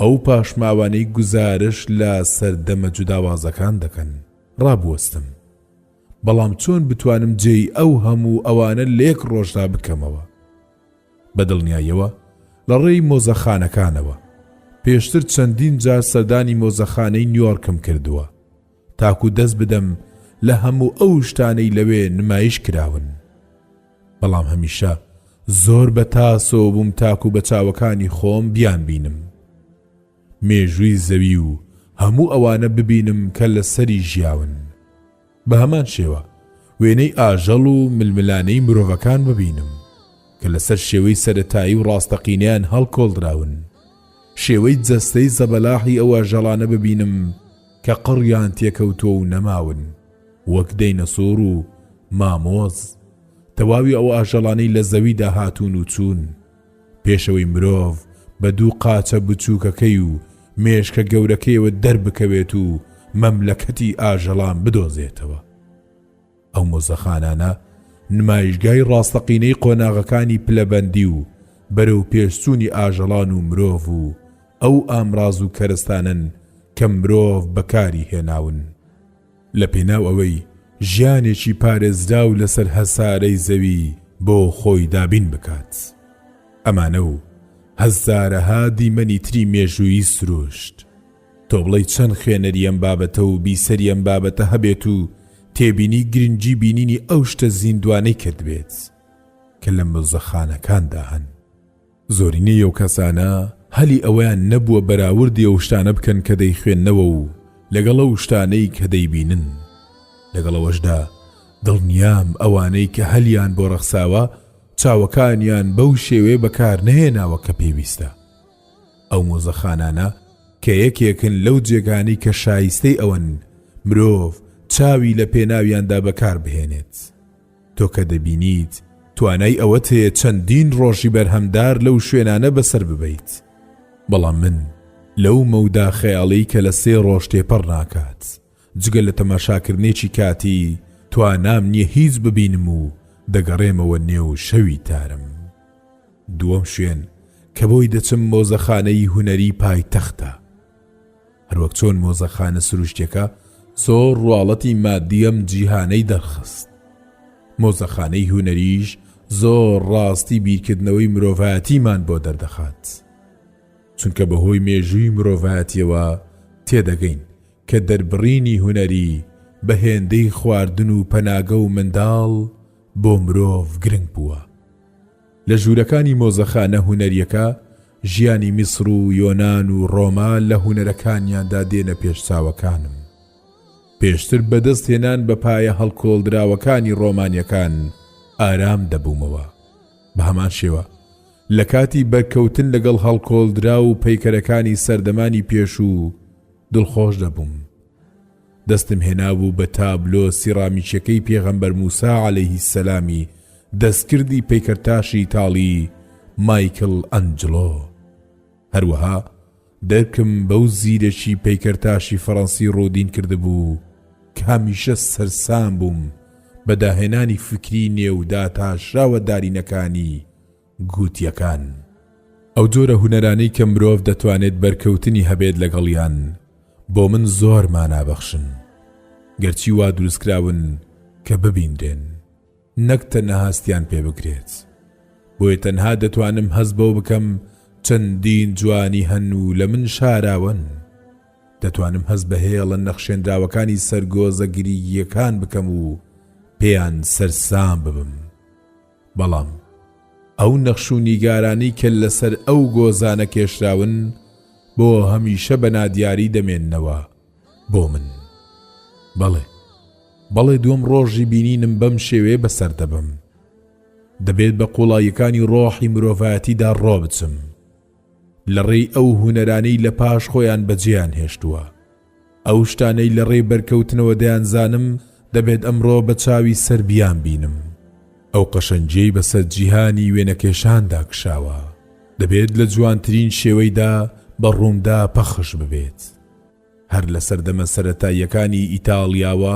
ئەو پاشماوانەی گوزارش لە سەردەمە جوداوازەکان دەکەن ڕابوەستم. بەڵام چۆن بتوانم جێی ئەو هەموو ئەوانە لە یەک ڕۆژدا بکەمەوە؟ بەدڵنیاییەوە لە ڕێی مۆزەخانەکانەوە پێشتر چەندین جار سەردانی مۆزەخانەی نیویۆرکم کردووە تاکو دەست بدەم لە هەموو ئەو شتانەی لەوێ نمایش کراون، بەڵام هەمیشە زۆر بە تاسۆ بووم تاکو بە چاوەکانی خۆم بیان بینم، مێژووی زەوی و هەموو ئەوانە ببینم کە لە سەری ژیاون. بە هەمان شێوە وێنەی ئاژەڵ و ململانەی مرۆڤەکان ببینم کە لەسەر شێوەی سەرەتایی و ڕاستەقینەیان هەڵکۆڵدراون، شێوەی جەستەی زەبەلاحی ئەو ئاژەڵانە ببینم کە قڕیان تێکەوتۆ و نەماون وەک دەینەسۆر و مامۆز، تەواوی ئەو ئاژەڵانەی لە زەویدا هاتوون و چوون پێشەوەی مرۆڤ بە دوو قاچە بچووکەکەی و مێشکە گەورەکەیەوە دەربکەوێت و مەملەکەتی ئاژەڵان بدۆزێتەوە. ئەو مۆزەخانانە نمایشگای ڕاستەقینەی قۆناغەکانی پلەبەندی و بەرەو پێشچوونی ئاژەڵان و مرۆڤ و ئەو ئامراز و کەرستانن کە مرۆڤ بەکاری هێناون لە پێناو ئەوەی ژیانێکی پارێزرا و لەسەر هەسارەی زەوی بۆ خۆی دابین بکات. ئەمانە و هەزارەها دیمەنی تری مێژووی سروشت. تۆ بڵێی چەند خوێنەری ئەم بابەتە و بیسەری ئەم بابەتە هەبێت و تێبینی گرنگی بینینی ئەو شتە زیندوانەی کردبێت کە لە مۆزەخانەکاندا هەن. زۆرینەی ئەو کەسانە هەلی ئەویان نەبووە بەراوردی ئەو شتانە بکەن کە دەیخوێندنەوە و لەگەڵ ئەو شتانەی کە دەیبینن. لەگەڵەوەشدا دڵنیام ئەوانەی کە هەلیان بۆ ڕەخساوە چاوەکانیان بەو شێوێ بەکار نەهێناوە کە پێویستە. ئەو مۆزەخانانە کە یەکێکن لەو جێگانی کە شایستەی ئەوەن مرۆڤ چاوی لە پێناویاندا بەکار بهێنێت. تۆ کە دەبینیت توانای ئەوەت هەیە چەندین ڕۆژی بەرهەمدار لەو شوێنانە بەسەر ببەیت، بەڵام من لەو مەودا خەیاڵی کە لە 3 ڕۆژ تێپەڕ ناکات جگە لە تەماشاکردنێکی کاتی توانام نییە هیچ ببینم و دەگەڕێمەوە نێو شەوی تارم. دووەم شوێن کە بۆی دەچم مۆزەخانەی هونەری پایتەختە. هەروەک چۆن مۆزەخانە سروشتێکە زۆر ڕواڵەتی مادیەم جیهانەی دەرخست. مۆزەخانەی هونەریش زۆر ڕاستی بیرکردنەوەی مرۆڤایەتیمان بۆ دەردەخات، چونکە بەهۆی مێژووی مرۆڤایەتیەوە تێدەگەین کە دەربڕینی هونەری بە هێندەی خواردن و پەناگە و منداڵ بۆ مرۆڤ گرنگ بووە. لە ژوورەکانی مۆزەخانە هونەریەکە ژیانی میسر و یۆنان و ڕۆما لە هونەرەکانیاندا دێنە پێش چاوەکانم. پێشتر بەدەست هێنان بە پایە هەڵکۆڵدراوەکانی ڕۆمانیەکان ئارام دەبوومەوە. بە هەمان شێوە لە کاتی بەرکەوتن لەگەڵ هەڵکۆڵدرا و پەیکەرەکانی سەردەمانی پێش و دڵخۆش دەبووم. دەستم هێنابوو بە تابلۆ سیرامیچەکەی پێغەمبەر موسا عەلەیهی سەلامی دەستکردی پەیکەرتاشی ئیتاڵی مایکل ئەنجلۆ. هەروەها دەرکم بەو زیرەکی پەیکەرتاشی فەڕەنسی ڕۆدین کردبوو کە هەمیشە سەرسام بووم بە داهێنانی فکری نێودا تاشراوە دارینەکانی گوتیەکان. ئەو جۆرە هونەرانەی کە مرۆڤ دەتوانێت بەرکەوتنی هەبێت لەگەڵیان بۆ من زۆر مانابەخشن، گەرچی وا دروستکراون کە ببیندرێن نەک تەنها هەستیان پێ بگرێت. بۆیە تەنها دەتوانم هەست بەو بکەم چەندین جوانی هەن و لە من شاراون. دەتوانم هەست بە هێڵە نەخشێنراوەکانی سەرگۆزە گریەکان بکەم و پێیان سەرسام ببم، بەڵام ئەو نەخش و نیگارانی کە لەسەر ئەو گۆزانە کێشراون بۆ هەمیشە بە نادیاری دەمێننەوە بۆ من. بەڵێ دووەم ڕۆژی بینینم بەم شێوێ بەسەر دەبم. دەبێت بە قوڵاییەکانی ڕۆحی مرۆڤایەتیدا ڕۆ بچم لە ڕێی ئەو هونەرانەی لە پاش خۆیان بەجێیان هێشتووە. ئەو شتانەی لە ڕێی بەرکەوتنەوە دەیانزانم دەبێت ئەمڕۆ بە چاوی سەر بیان بینم. ئەو قەشەنجەی بەسەر جیهانی وێنەکێشاندا کشاوە دەبێت لە جوانترین شێوەیدا بە ڕوومدا پەخش ببێت. هەر لە سەردەمە سەرەتاییەکانی ئیتاڵیاوە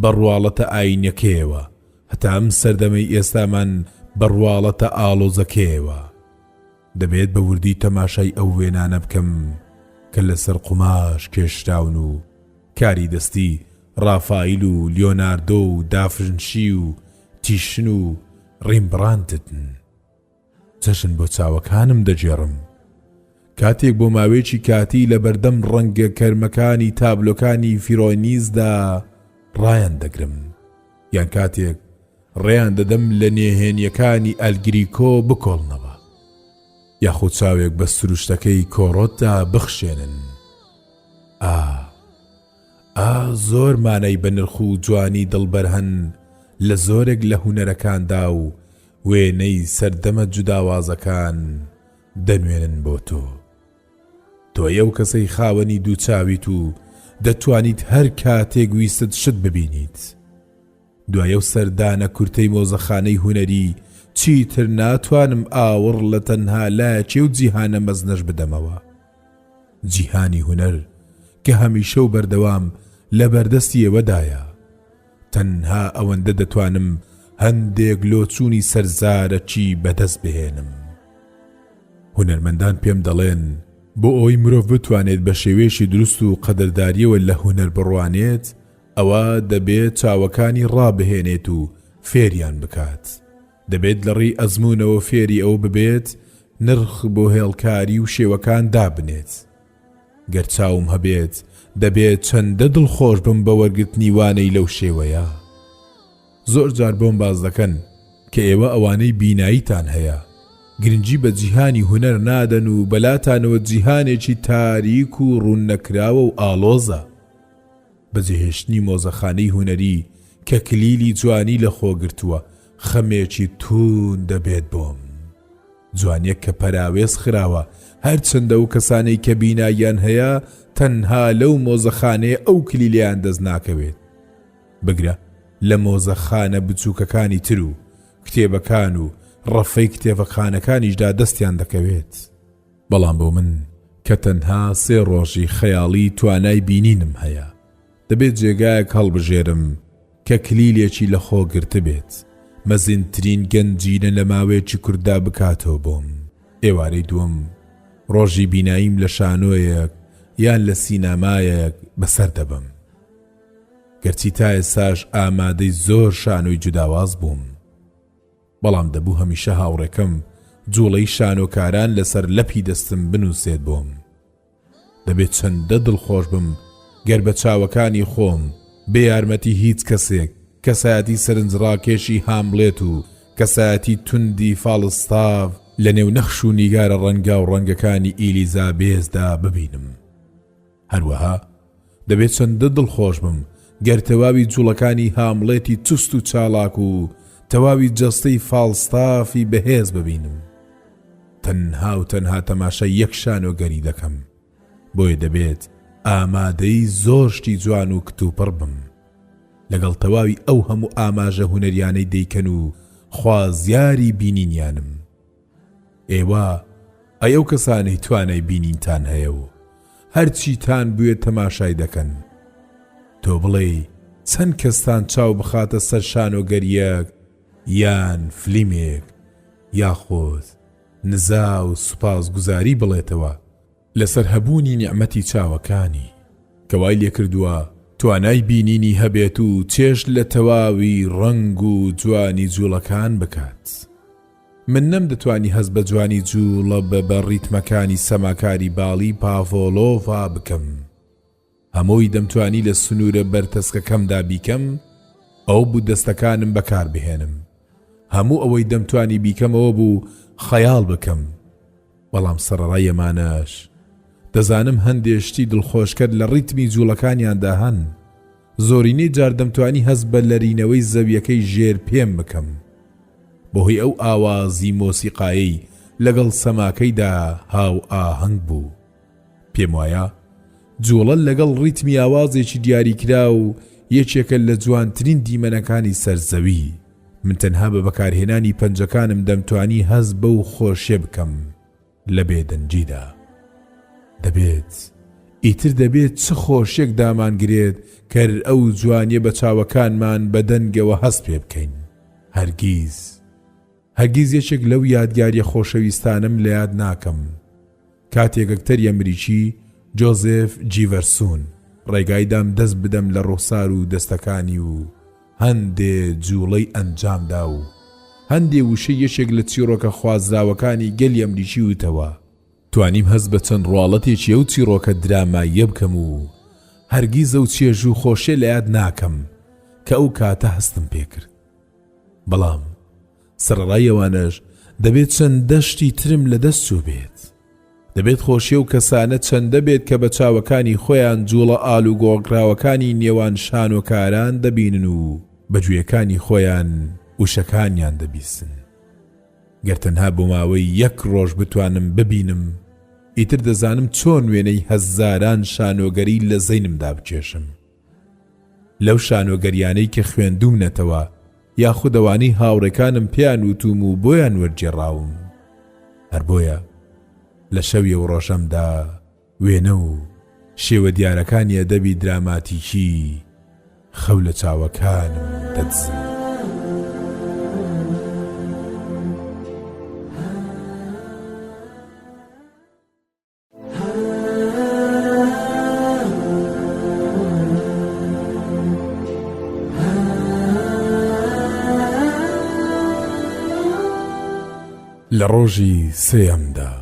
بەڕواڵەتە ئاینەکەیەوە هەتا ئەم سەردەمەی ئێستامان بەڕواڵەتە ئاڵۆزەکەیەوە. دەبێت بە وردی تەماشای ئەو وێنانە بکەم کە لەسەر قوماش کێشراون و کاری دەستی ڕافایل و لیۆناردۆ و دافرنشی و تیشن و ڕیمبڕانتن. چەشن بۆ چاوەکانم دەجێڕم کاتێک بۆ ماوەیەکی کاتی لە بەردەم ڕەنگە کەرمەکانی تابلۆکانی فیرۆنیزدا ڕایان دەگرم، یان کاتێک ڕێیان دەدەم لە نێهێنیەکانی ئەلگریکۆ بکۆڵنەوە، یاخود چاوێک بە سروشتەکەی کۆڕۆتدا بخشێنن. زۆر مانای بە نرخ و جوانی دڵبەر هەن لە زۆرێک لە هونەرەکاندا و وێنەی سەردەمە جوداوازەکان دەنوێنن بۆ تۆ. تۆیە و کەسەی خاوەنی دوو چاویت و دەتوانیت هەر کاتێک ویستت شت ببینیت. دوایە و سەردانە کورتەی مۆزەخانەی هونەری چیتر ناتوانم ئاوڕ لە تەنها لایەکێ و جیهانە مەزنەش بدەمەوە. جیهانی هونەر کە هەمیشە و بەردەوام لە بەردەستی ئێوەدایە. تەنها ئەوەندە دەتوانم هەندێک لۆچوونی سەرزارەکی بەدەست بهێنم. هونەرمەندان پێم دەڵێن بۆ ئەوەی مرۆڤ بتوانێت بە شێوەیەکی دروست و قەدەرداریەوە لە هونەر بڕوانێت، ئەوە دەبێت چاوەکانی ڕابهێنێت و فێریان بکات. دەبێت لە ڕێی ئەزموونەوە فێری ئەو ببێت نرخ بۆ هێڵکاری و شێوەکان دابنێت. گەر چاوم هەبێت دەبێت چەندە دڵخۆش بم بە وەرگرتنی وانەی لەو شێوەیە. زۆر جار بۆم باز دەکەن کە ئێوە ئەوانەی بیناییتان هەیە گرنگی بە جیهانی هونەر نادەن و بەلاتانەوە جیهانێکی تاریک و ڕوون نەکراوە و ئالۆزە. بەجێهێشتنی مۆزەخانەی هونەری کە کلیلی جوانی لە خۆگرتووە خەمێکی تون دەبێت بۆم. جوانیەک کە پەراوێز خراوە هەرچەندە و کەسانەی کە بیناییان هەیە تەنها لەو مۆزەخانەیە ئەو کلیلیان دەست ناکەوێت. بگرە لە مۆزەخانە بچووکەکانی تر و کتێبەکان و ڕەفەی کتێبەخانەکانیشدا دەستیان دەکەوێت. بەڵام بۆ من کە تەنها 3 ڕۆژی خەیاڵی توانای بینینم هەیە دەبێت جێگایەک هەڵبژێرم کە کلیلێکی لە خۆ گرتە بێت، مەزنترین گەنجینە لە ماوەیەکی کووردا بکاتەوە بۆم. ئێوارەی دووەم ڕۆژی بیناییم لە شانۆیەک یان لە سینەمایەک بەسەر دەبم. گەرچی تا ئێستاش ئامادەی زۆر شانۆی جوداواز بووم، بەڵام دەبوو هەمیشە هاوڕێکەم جوڵەی شانۆکاران لەسەر لەپی دەستم بنووسێت بۆم. دەبێت چەندە دڵخۆش بم گەر بە چاوەکانی خۆم بێ یارمەتی هیچ کەسێک کەسایەتی سەرنجڕاکێشی هامڵێت و کەسایەتی توندی فاڵستاڤ لە نێو نەخش و نیگارە ڕەنگا و ڕەنگەکانی ئیلیزابێزدا ببینم. هەروەها دەبێت چەندە دڵخۆش بم گەر تەواوی جوڵەکانی هامڵێتی چست و چالاک و تەواوی جەستەی فاڵستافی بەهێز ببینم. تەنها و تەنها تەماشای یەک شانۆگەری دەکەم، بۆیە دەبێت ئامادەی زۆر شتی جوان و کتوپڕ بم لەگەڵ تەواوی ئەو هەموو ئاماژە هونەریانەی دەیکەن و خوازیاری بینینیانم. ئێوە ئەو کەسانەی توانای بینینتان هەیە و هەرچیتان بوێت تەماشای دەکەن. تۆ بڵێ چەند کەستان چاو بخاتە سەر شانۆگەریەک یان فلیمێک یاخۆت نزا و سوپاسگوزاری بڵێتەوە لەسەر هەبوونی نیعمەتی چاوەکانی کە وای لێ کردووە توانای بینینی هەبێت و چێش لە تەواوی ڕەنگ و جوانی جوڵەکان بکات. من نەم دەتوانی هەست بە جوانی جوڵە بە ڕیتمەکانی سەماکاری باڵی پاڤۆلۆڤا بکەم. هەمووی دەمتوانی لە سنوورە بەرتەسکەکەمدا بیکەم ئەو بوو دەستەکانم بەکار بهێنم. هەموو ئەوەی دەمتوانی بیکەمەوە بوو خەیاڵ بکەم. بەڵام سەرەڕای ئەمانەش دەزانم هەندێشتی دڵخۆشکرد لە ڕیتمی جوڵەکانیاندا هەن. زۆرینەی جار دەمتوانی هەست بە لەرینەوەی زەویەکەی ژێر پێم بکەم بۆهۆی ئەو ئاوازی مۆسیقایی لەگەڵ سەماکەیدا هاو ئاهەنگ بوو. پێم وایە جوڵە لەگەڵ ڕیتمی ئاوازێکی دیاریکرا و یەکێکە لە جوانترین دیمەنەکانی سەرزەوی. من تەنها بە بەکارهێنانی پەنجەکانم دەمتوانی هەست بەو خۆشیە بکەم لە بێدەنجیدا. دەبێت ئیتر دەبێت چ خۆشیەک دامانگرێت کە ئەو جوانیە بە چاوەکانمان بەدەنگەوە هەست پێ بکەین. هەرگیز یەکێک لەو یادگاریە خۆشەویستانم لە یاد ناکەم. کاتێک ئەکتەری ئەمریکی جۆزێف جیڤەرسون ڕێگایدام دەست بدەم لە ڕوخسار و دەستەکانی و هەندێ جوڵەی ئەنجامدا و هەندێ وشە یەشێک لە چیرۆکە خوازراوەکانی گەلی ئەمریکی وتەوە. توانیم هەست بە چەند ڕواڵەتێکی ئەو چیرۆکە دراماییە بکەم و هەرگیز ئەو چێژ و خۆشیە لە یاد ناکەم کە ئەو کاتە هەستم پێکرد. بەڵام سەرڕای ئەوانەش دەبێت چەندە شتی ترم لە دەست چوو بێت. دەبێت خۆشیە و کەسانە چەندە بێت کە بە چاوەکانی خۆیان جوڵە ئاڵ و گۆڕگراوەکانی نێوان شانۆکاران دەبینن و بەگوێیەکانی خۆیان وشەکانیان دەبیستن. گەر تەنها بۆ ماوەی یەک ڕۆژ بتوانم ببینم، ئیتر دەزانم چۆن وێنەی هەزاران شانۆگەری لە زەینمدا بکێشم. لەو شانۆگەریانەی کە خوێندومنەتەوە یاخودەوانی هاوڕێکانم پیان وتوم و بۆیان وەرجێڕاوم. هەر بۆیە لە شەویە و ڕۆژەمدا وێنە و شێوە دیارەکانی ئەدەبی دراماتیکی خەو لە چاوەکانم دەدزن. لە ڕۆژی سێەمدا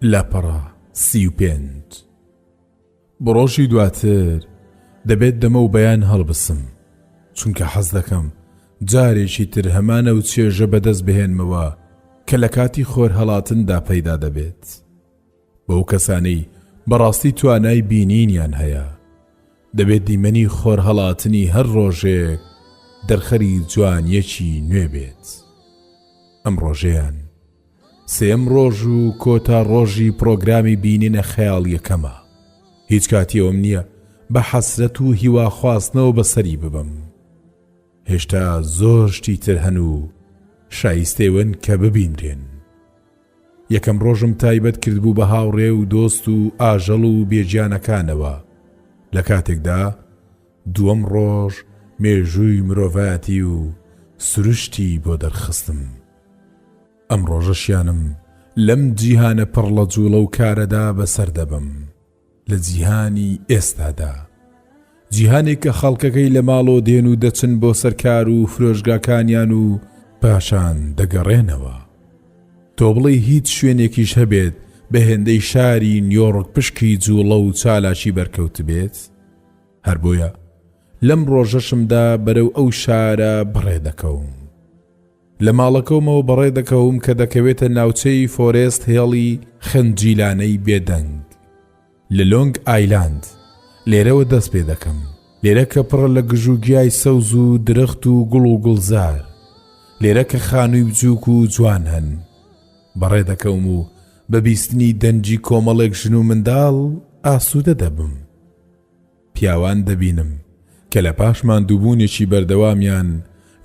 لاپەڕە 35 بۆ ڕۆژی دواتر دەبێت دەمە و بەیان هەڵبسم، چونکە حەز دەکەم جارێکی تر هەمانە و چێژە بەدەست بهێنمەوە کە لە کاتی خۆر هەڵاتندا پەیدا دەبێت. بەو کەسانەی بەڕاستی توانای بینینیان هەیە دەبێت دیمەنی خۆر هەڵاتنی هەر ڕۆژێک دەرخەری جوانیەکی نوێ بێت. ئەم ڕۆژەیان سێم ڕۆژ و کۆتا ڕۆژی پرۆگرامی بینینە خەیاڵ یەکەمە. هیچ کاتیەوەم نییە بە حەسرەت و هیوا خواستنەوە بەسەری ببم. هێشتا زۆر شتی تر هەن و شایستەیون کە ببینرێن. یەکەم ڕۆژم تایبەت کردبوو بە هاوڕێ و دۆست و ئاژەڵ و بێجیانەکانەوە. لە کاتێکدا دووەم ڕۆژ مێژووی مرۆڤایەتی و سروشتی بۆ دەرخستم. ئەم ڕۆژەشیانم لەم جیهانە پڕ لە جوڵە و کارەدا بەسەر دەبم. لە جیهانی ئێستادا، جیهانێک کە خەڵکەکەی لە ماڵۆ دێن و دەچن بۆ سەرکار و فرۆژگاکانیان و پاشان دەگەڕێنەوە. تۆ بڵێ هیچ شوێنێکیش هەبێت بە هێندەی شاری نیویۆرک پشکی جوڵە و چالاکی بەرکەوت بێت؟ هەر بۆیە لەم ڕۆژەشمدا بەرەو ئەو شارە بڕێ دەکەوم. لە ماڵەکەومەوە بەڕێ دەکەوم کە دەکەوێتە ناوچەی فۆرێست هێڵی خەنجیلانەی بێدەنگ لە لۆنگ ئایلاند. لێرەوە دەست پێ دەکەم. لێرە کە پڕە لە گژوگیای سەوز و درەخت و گوڵ و گوڵزار، لێرە کە خانووی بچووک و جوان هەن. بەڕێ دەکەوم و بە بیستنی دەنجی کۆمەڵێک ژن و منداڵ ئاسوودە دەبم. پیاوان دەبینم کە لە پاش ماندووبوونێکی بەردەوامیان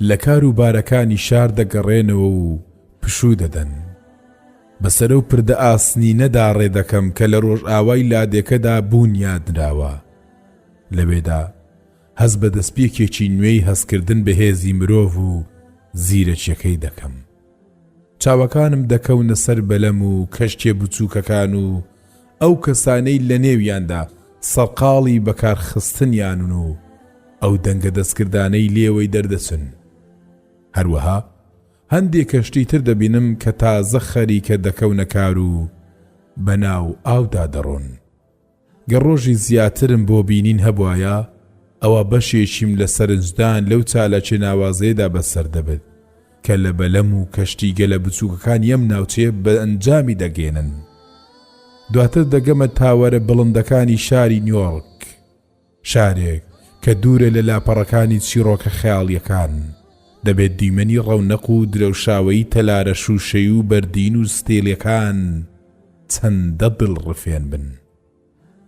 لە کار و بارەکانی شار دەگەڕێنەوە و پشوو دەدەن. بەسەر و پردە ئاسنی نەدا ڕێ دەکەم کە لە ڕۆژ ئاوای لادێکەدا بوونیادراوە. لەوێدا هەز بە دەستپێکێکی نوێی هەستکردن بە هێزی مرۆڤ و زیرەکیەکەی دەکەم. چاوەکانم دەکەونە سەر بەلەم و کەشتێ بچووکەکان و ئەو کەسانەی لە نێویاندا سەرقاڵی بەکارخستنیانن و ئەو دەنگە دەستکردانەی لێوەی دەردەچن. هەروەها هەندێک کەشتی تر دەبینم کە تازە خەریکە دەکەونە کار و بەناو ئاودا دەڕۆن. گەر ڕۆژی زیاترم بۆ بینین هەبوایە ئەوە بەشێکیم لە سەرنجدان لەو چالاکی ناوازەیەدا بەسەر دەبێت کە لە بەلەم و کەشتی گەلە بچووکەکانی ئەم ناوچەیە بە ئەنجامی دەگێنن. دواتر دەگەمە تاوەرە بڵندەکانی شاری نیویۆرک، شارێک کە دوورە لە لاپەڕەکانی چیرۆکە خەیاڵیەکان. دەبێت دیمەنی ڕەونەق و درەوشاوەی تەلارە شوشەی و بەردین و ستێلەکان چەندە دڵڕفێن بن.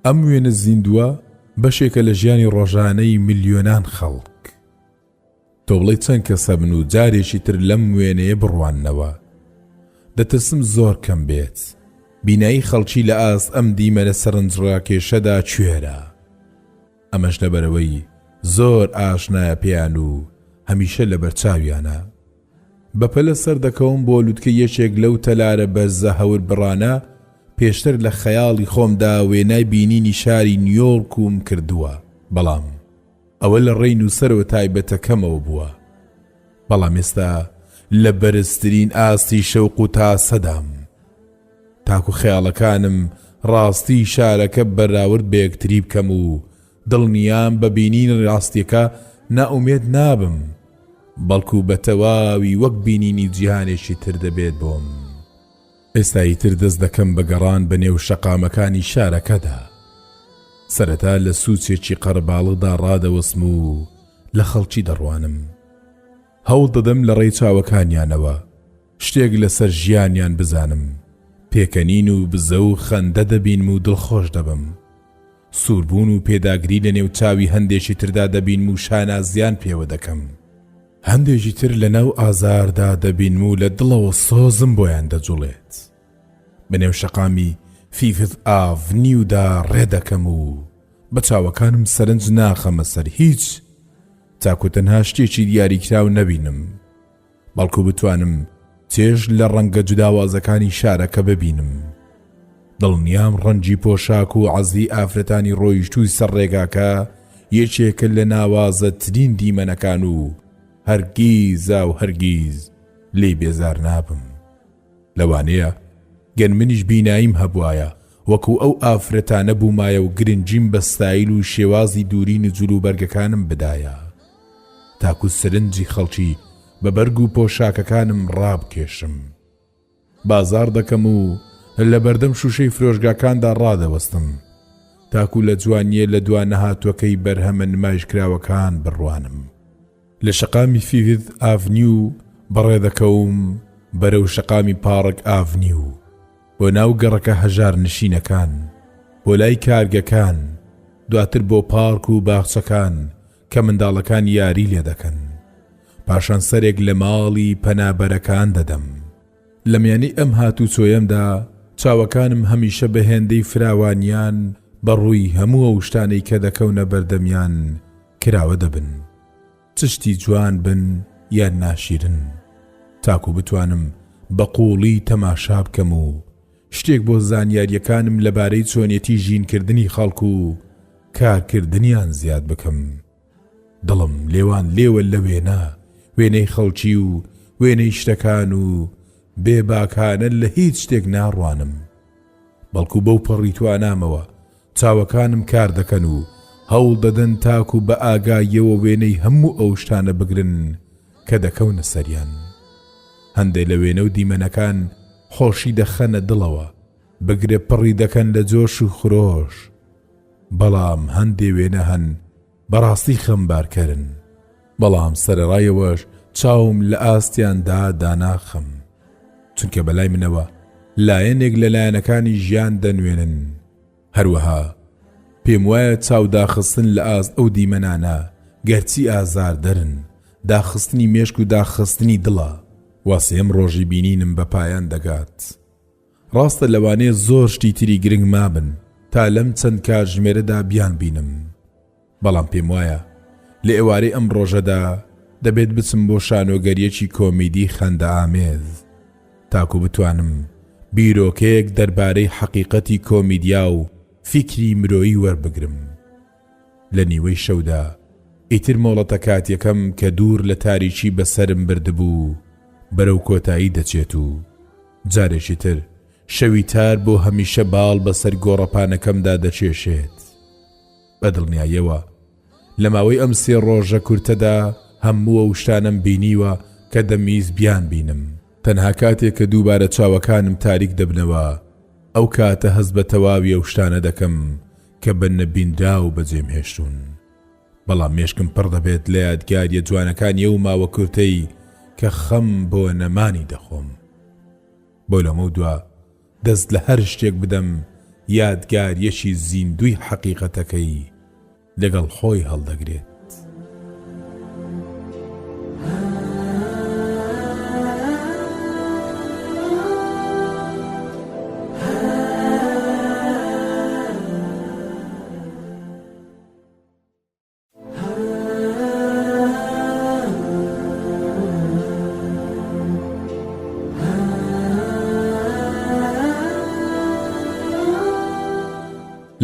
ئەم وێنە زیندووە بەشێکە لە ژیانی ڕۆژانەی ملیۆنان خەڵک. تۆ بڵێ چەند کەسە بن و جارێکی تر لەم وێنەیە بڕواننەوە. دەترسم زۆر کەم بێت. بینایی خەڵکی لە ئاست ئەم دیمەنە سەرنجڕاکێشەدا کوێرە. ئەمەش لەبەرەوەی زۆر ئاشنایە پێیان و هەمیشە لە بەرچاویانە. بەپەلە سەر دەکەوم بۆ لووتکە یەکێک لەو تەلارە بەرزە هەور بڕانە پێشتر لە خەیاڵی خۆمدا وێنای بینینی شاری نیویۆرکم کردووە، بەڵام ئەوە لە ڕێی نووسەرەوە تایبەتەکەمەوە بووە. بەڵام ئێستا لە بەرزترین ئاستی شەوق و تاسەدام، تاکو خەیاڵەکانم ڕاستی شارەکە بەراورد بە یەکتری بکەم و دڵنیام بە بینین ڕاستیەکە نائومێد نابم، بەڵکو بە تەواوی وەک بینینی جیهانێکی تر دەبێت بۆم. ئێستایی تر دەست دەکەم بە گەڕان بە نێو شەقامەکانی شارەکەدا. سەرەتا لە سوچێکی قەرباڵغدا ڕادەوەسم و لە خەڵکی دەڕوانم. هەوڵ دەدەم لە ڕێی چاوەکانیانەوە شتێک لەسەر ژیانیان بزانم. پێکەنین و بزە و خەندە دەبین و دڵخۆش دەبم. سووربوون و پێداگری لە نێو چاوی هەندێکی تردا دەبین و شانازیان پێوە دەکەم. هەندێکی تر لە ناو ئازاردا دەبین و لە دڵەوە سۆزم بۆیان دەجوڵێت. بەنێو شەقامی فیفت ئاڤنیودا ڕێدەکەم و بە چاوەکانم سەرنج ناخەمە سەر هیچ، تاکو تەنها شتێکی دیاریکراو نەبینم، بەڵکو بتوانم چێژ لە ڕەنگە جوداوازەکانی شارەکە ببینم. دڵنیام ڕەنجی پۆشاک و عەزی ئافرەتانی ڕۆیشتووی سەر ڕێگاکە یەکێکە لە ناوازەترین دیمەنەکان و هەرگیزا و هەرگیز لێی بێزار نابم. لەوانەیە گەن منیش بیناییم هەبوایە وەکو ئەو ئافرەتانە بوومایە و گرنگیم بە ستایل و شێوازی دوورین جلو بەرگەکانم بدایە، تاکو سرنجی خەڵکی بە بەرگ و پۆشاکەکانم ڕابکێشم. بازار دەکەم و لە بەردەم شوشەی فرۆشگاکاندا ڕادەوەستم، تاکو لە جوانیە لە دوانە هاتووەکەی بەرهەمە نمایشکراوەکان بڕوانم. لە شەقامی فیفت ئاڤنیو بەڕێدەکەوم بەرەو شەقامی پارک ئاڤنیو، بۆ ناو گەڕەکە هەژار نشینەکان، بۆ لای کارگەکان، دواتر بۆ پارک و باخچەکان کە منداڵەکان یاری لێ دەکەن. پاشان سەرێک لە ماڵی پەنابەرەکان دەدەم. لە میانەی ئەم هاتوو چۆیەمدا چاوەکانم هەمیشە بە هێندەی فراوانیان بەڕووی هەموو ئەو شتانەی کە دەکەونە بەردەمیان کراوە دەبن، چشتی جوان بن یان ناشیرن، تاکو بتوانم بە قوڵی تەماشا بکەم و شتێک بۆ زانیاریەکانم لەبارەی چۆنیەتی ژینکردنی خەڵک و کارکردنیان زیاد بکەم. دڵم لێوان لێوە لە وێنەی خەڵکی و وێنەی شتەکان و بێباکانە لە هیچ شتێک ناڕوانم، بەڵکو بەو پەڕیتوانامەوە چاوەکانم کار دەکەن و هەوڵ دەدەن تاکو بە ئاگاییەوە وێنەی هەموو ئەو شتانە بگرن کە دەکەونە سەریان. هەندێک لە وێنە و دیمەنەکان خۆشی دەخەنە دڵەوە، بگرێ پڕی دەکەن لە جۆش و خرۆش، بەڵام هەندێ وێنە هەن بەڕاستی خەمبارکەرن، بەڵام سەرەڕایەوەش چاوم لە ئاستیاندا داناخەم، چونکە بەلای منەوە لایەنێک لە لایەنەکانی ژیان دەنوێنن. هەروەها پێم وایە چاو داخستن لە ئاست ئەو دیمەنانە گەرچی ئازار دەرن، داخستنی مێشک و داخستنی دڵە، واسێم ڕۆژی بینینم بە پایان دەگات. ڕاستە لەوانەیە زۆر شتی تری گرنگ مابن تا لەم چەند کاتژمێرەدا بیان بینم، بەڵام پێم وایە لە ئێوارەی ئەم ڕۆژەدا دەبێت بچم بۆ شانۆگەریەکی کۆمیدی خەندە ئامێز، تاکو بتوانم بیرۆکەیەک دەربارەی حەقیقەتی کۆمیدیا و فیکری مرۆیی وەربگرم. لە نیوەی شەودا ئیتر مۆڵەتە کاتیەکەم کە دوور لە تاریکی بەسرم بردبوو بەرەو کۆتایی دەچێت و جارێکی تر شەوی تار بۆ هەمیشە باڵ بەسەر گۆڕەپانەکەمدا دەچێشێت. بە دڵنیاییەوە لە ماوەی ئەم سێ ڕۆژە کورتەدا هەموو ئەو شتانم بینیوە کە دەمیز بیان بینم. تەنها کاتێک کە دووبارە چاوەکانم تاریک دەبنەوە ئەو کاتە هەست بە تەواوی ئەو شتانە دەکەم کە بە نەبینرا و بەجێم هێشتون، بەڵام مێشکم پڕ دەبێت لە یادگاریە جوانەکانی ئەو ماوە کورتەی کە خەم بۆ نەمانی دەخۆم. بۆ لەمە دووە دەست لە هەر شتێک بدەم یادگاریەکی زیندوی حەقیقەتەکەی لەگەڵ خۆی هەڵدەگرێت.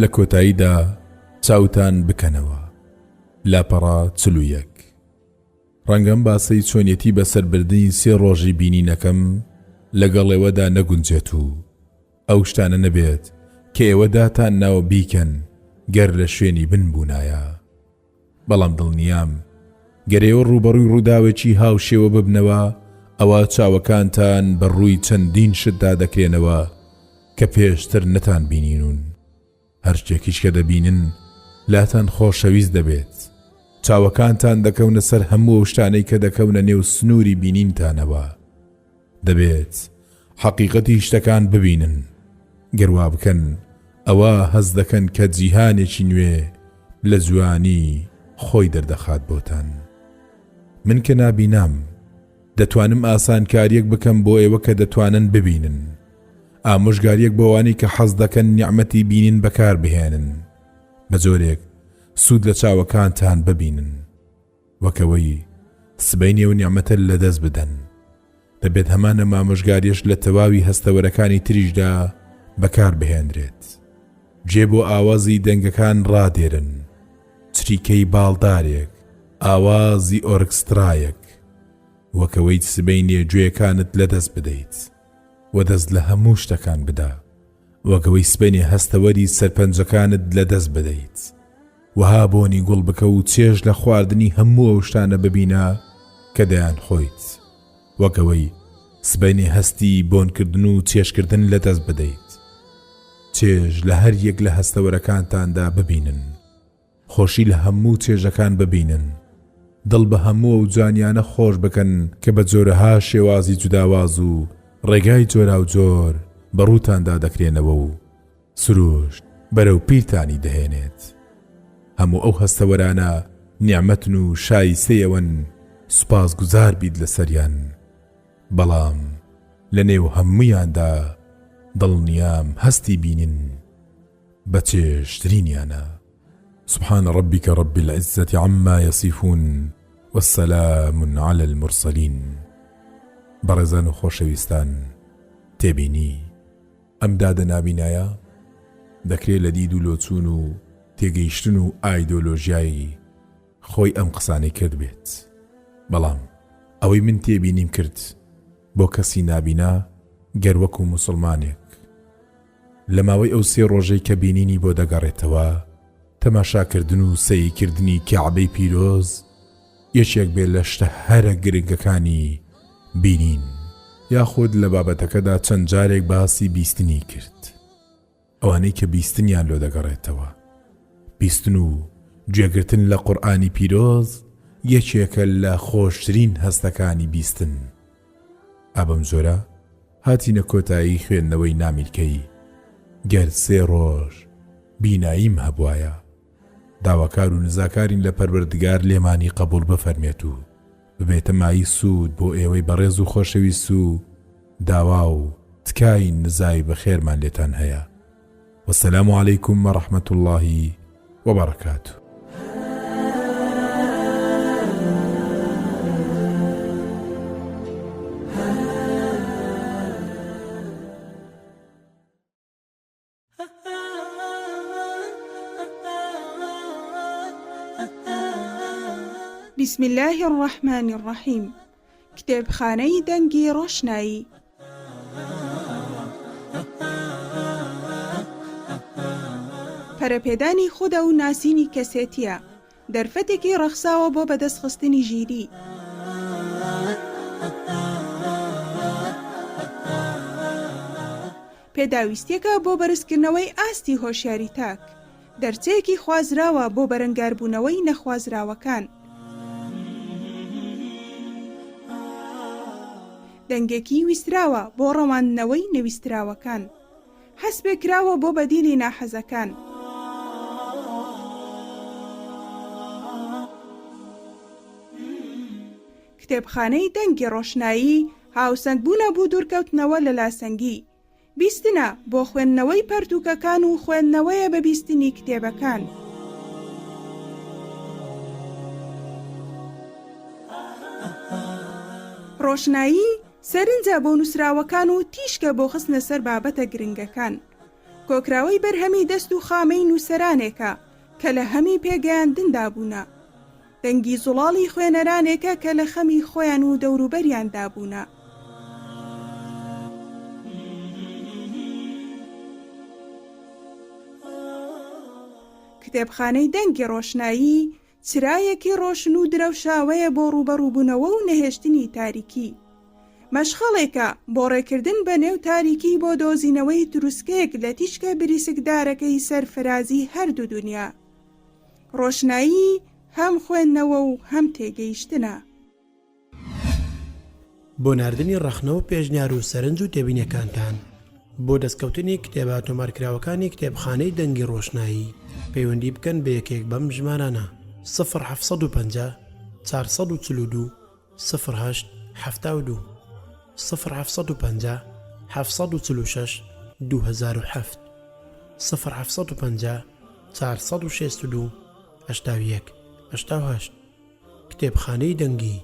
لە کۆتاییدا چاوتان بکەنەوە. لاپەڕا 41. ڕەنگەم باسەی چۆنیەتی بەسەربردنی 3 ڕۆژی بینینەکەم لەگەڵ ئێوەدا نەگونجێت و ئەو شتانە نەبێت کە ئێوەداتان ناوە بیکەن گەر لە شوێنی بنبوونایە. بەڵام دڵنیام گەرێوە ڕوبەڕووی ڕووداوێکی هاوشێوە ببنەوە، ئەوە چاوەکانتان بەڕووی چەندین شتدا دەکرێنەوە کە پێشتر نەتان بینینون. هەر شتێکیش کە دەبینن لاتان خۆشەویست دەبێت. چاوەکانتان دەکەونە سەر هەموو ئەو شتانەی کە دەکەونە نێو سنووری بینینتانەوە. دەبێت حەقیقەتی شتەکان ببینن. گەروا بکەن ئەوە هەز دەکەن کە جیهانێکی نوێ لە جوانی خۆی دەردەخات بۆتان. من کە نابینام دەتوانم ئاسانکاریەک بکەم بۆ ئێوە کە دەتوانن ببینن. ئامۆژگاریەک بۆوانی کە حەز دەکەن نیعمەتی بینین بەکار بهێنن، بە جۆرێک سوود لە چاوەکانتان ببینن، وەکەوەی سبەی نێو نیعمەتە لەدەست بدەن. دەبێت هەمانە ئامۆژگاریش لە تەواوی هەستەوەرەکانی تریشدا بەکار بهێنرێت. جێ بۆ ئاوازی دەنگەکان ڕادێرن، چریکەی باڵدارێک، ئاوازی ئۆرکسترایەک، وەکەوەی سبەی نێگوێیەکانت لەدەست بدەیت و دەست لە هەموو شتەکان بدا، وەکەوەی سبەینێ هەستەوەری سەرپەنجەکانت لەدەست بدەیت. وها بۆنی گوڵ بکە و چێژ لە خواردنی هەموو ئەو شتانە ببینە کە دەیان خۆیت، وەکەوەی سبەینێ هەستی بۆنکردن و چێشکردن لەدەست بدەیت. چێژ لە هەر یەک لە هەستەوەرەکانتاندا ببینن، خۆشی لە هەموو چێژەکان ببینن، دڵ بە هەموو ئەو جانیانە خۆش بکەن کە بە جۆرەها شێوازی جوداواز و ڕێگای جۆرا و جۆر بەڕووتاندا دەکرێنەوە و سروشت بەرەو پیرتانی دەهێنێت. هەموو ئەو هەستەوەرانە نیعمەتن و شایستەیەوەن، سوپاس گوزار بیت لەسەریان. بەڵام لە نێو هەموویاندا دڵنیام هەستی بینن بە چێشترینیانە. سبحان ربك رب العزة عما يصفون والسلام على المرسلين. بەڕێزان و خۆشەویستان، تێبینی ئەم دادە نابینایە دەکرێت لە دید و لۆچوون و تێگەیشتن و ئایدۆلۆژیایی خۆی ئەم قسانەی کرد بێت. بەڵام ئەوەی من تێبینیم کرد بۆ کەسی نابینا گەر وەکو موسڵمانێک لە ماوەی ئەو 3 ڕۆژەی کە بینینی بۆ دەگەڕێتەوە، تەماشاکردن و سەیکردنی کەعبەی پیرۆز یەکێک بێت لە شتە هەرە گرنگەکانی بینین. یاخود لە بابەتەکەدا چەند جارێک باسی بیستنی کرد، ئەوانەی کە بیستنیان لۆ دەگەڕێتەوە. بیستن و گوێگرتن لە قورئانی پیرۆز یەکێکە لە خۆشترین هەستەکانی بیستن. ئابەم جۆرە هاتینە کۆتایی خوێندنەوەی نامیلکەی گەر 3 ڕۆژ بیناییم هەبوایە. داواکار و نزاکارین لە پەروەردگار لێمانی قبول بفەرمێت و ببێتە مایی سوود بۆ ئێوەی بەڕێز و خۆشەویست و داوا و تکای نزای بەخێرمان لێتان هەیە. والسلام عليكم ورحمة الله وبركاته. بسم الله الرحمن الرحيم. کتێبخانەی دەنگی ڕۆشنایی. پەرەپێدانی خودە و ناسینی کەسێتیە، دەرفەتێکی ڕەخساوە بۆ بەدەستخستنی ژیری. پێداویستێکە بۆ بەرزکردنەوەی ئاستی هۆشیاری تاک، دەرچەیەکی خوازراوە بۆ بەرەنگاربوونەوەی نەخوازراوەکان. دەنگێکی ویستراوە بۆ ڕەواندنەوەی نەویستراوەکان، حەسبێکراوە بۆ بەدیلی ناحەزەکان. کتێبخانەی دەنگی ڕۆشنایی هاوسەنگبوونە بوو دوورکەوتنەوە لە لاسەنگی. بیستنە بۆ خوێندنەوەی پەرتووکەکان و خوێندنەوەیە بە بیستنی کتێبەکان. ڕۆشنایی سەرنجە بۆ نووسراوەکان و تیشکە بۆ خستنە سەر بابەتە گرنگەکان. کۆکراوەی بەرهەمی دەست و خامەی نووسەرانێکە کە لە هەمی پێگەیاندندا بوونە، دەنگی زوڵاڵی خوێنەرانێکە کە لە خەمی خۆیان و دەوروبەریاندا بوونە. کتێبخانەی دەنگی ڕۆشنایی چرایەکی ڕۆشن و درەوشاوەیە بۆ ڕوبەڕووبوونەوە و نەهێشتنی تاریکی، مەشخەڵێکە بۆ ڕێکردن بە نێو تاریکی بۆ دۆزینەوەی دروستکەیەک لە تیشکە بریسکدارەکەی سەرفرازی هەردوو دنیا. ڕۆشنایی هەم خوێندنەوە و هەم تێگەیشتنە. بۆ ناردنی ڕەخنەوە پێشنیار و سەرنج و تێبینیەکانتان بۆ دەستکەوتنی کتێبە تۆمارکراوەکانی کتێبخانەی دەنگی ڕۆشنایی پەیوەندی بکەن بە یەکێک بەم ژمارانە 0750 442 08 72 0750 746 2007 0750 462 81 88 کتێبخانەی دەنگی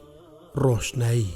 ڕۆشنایی.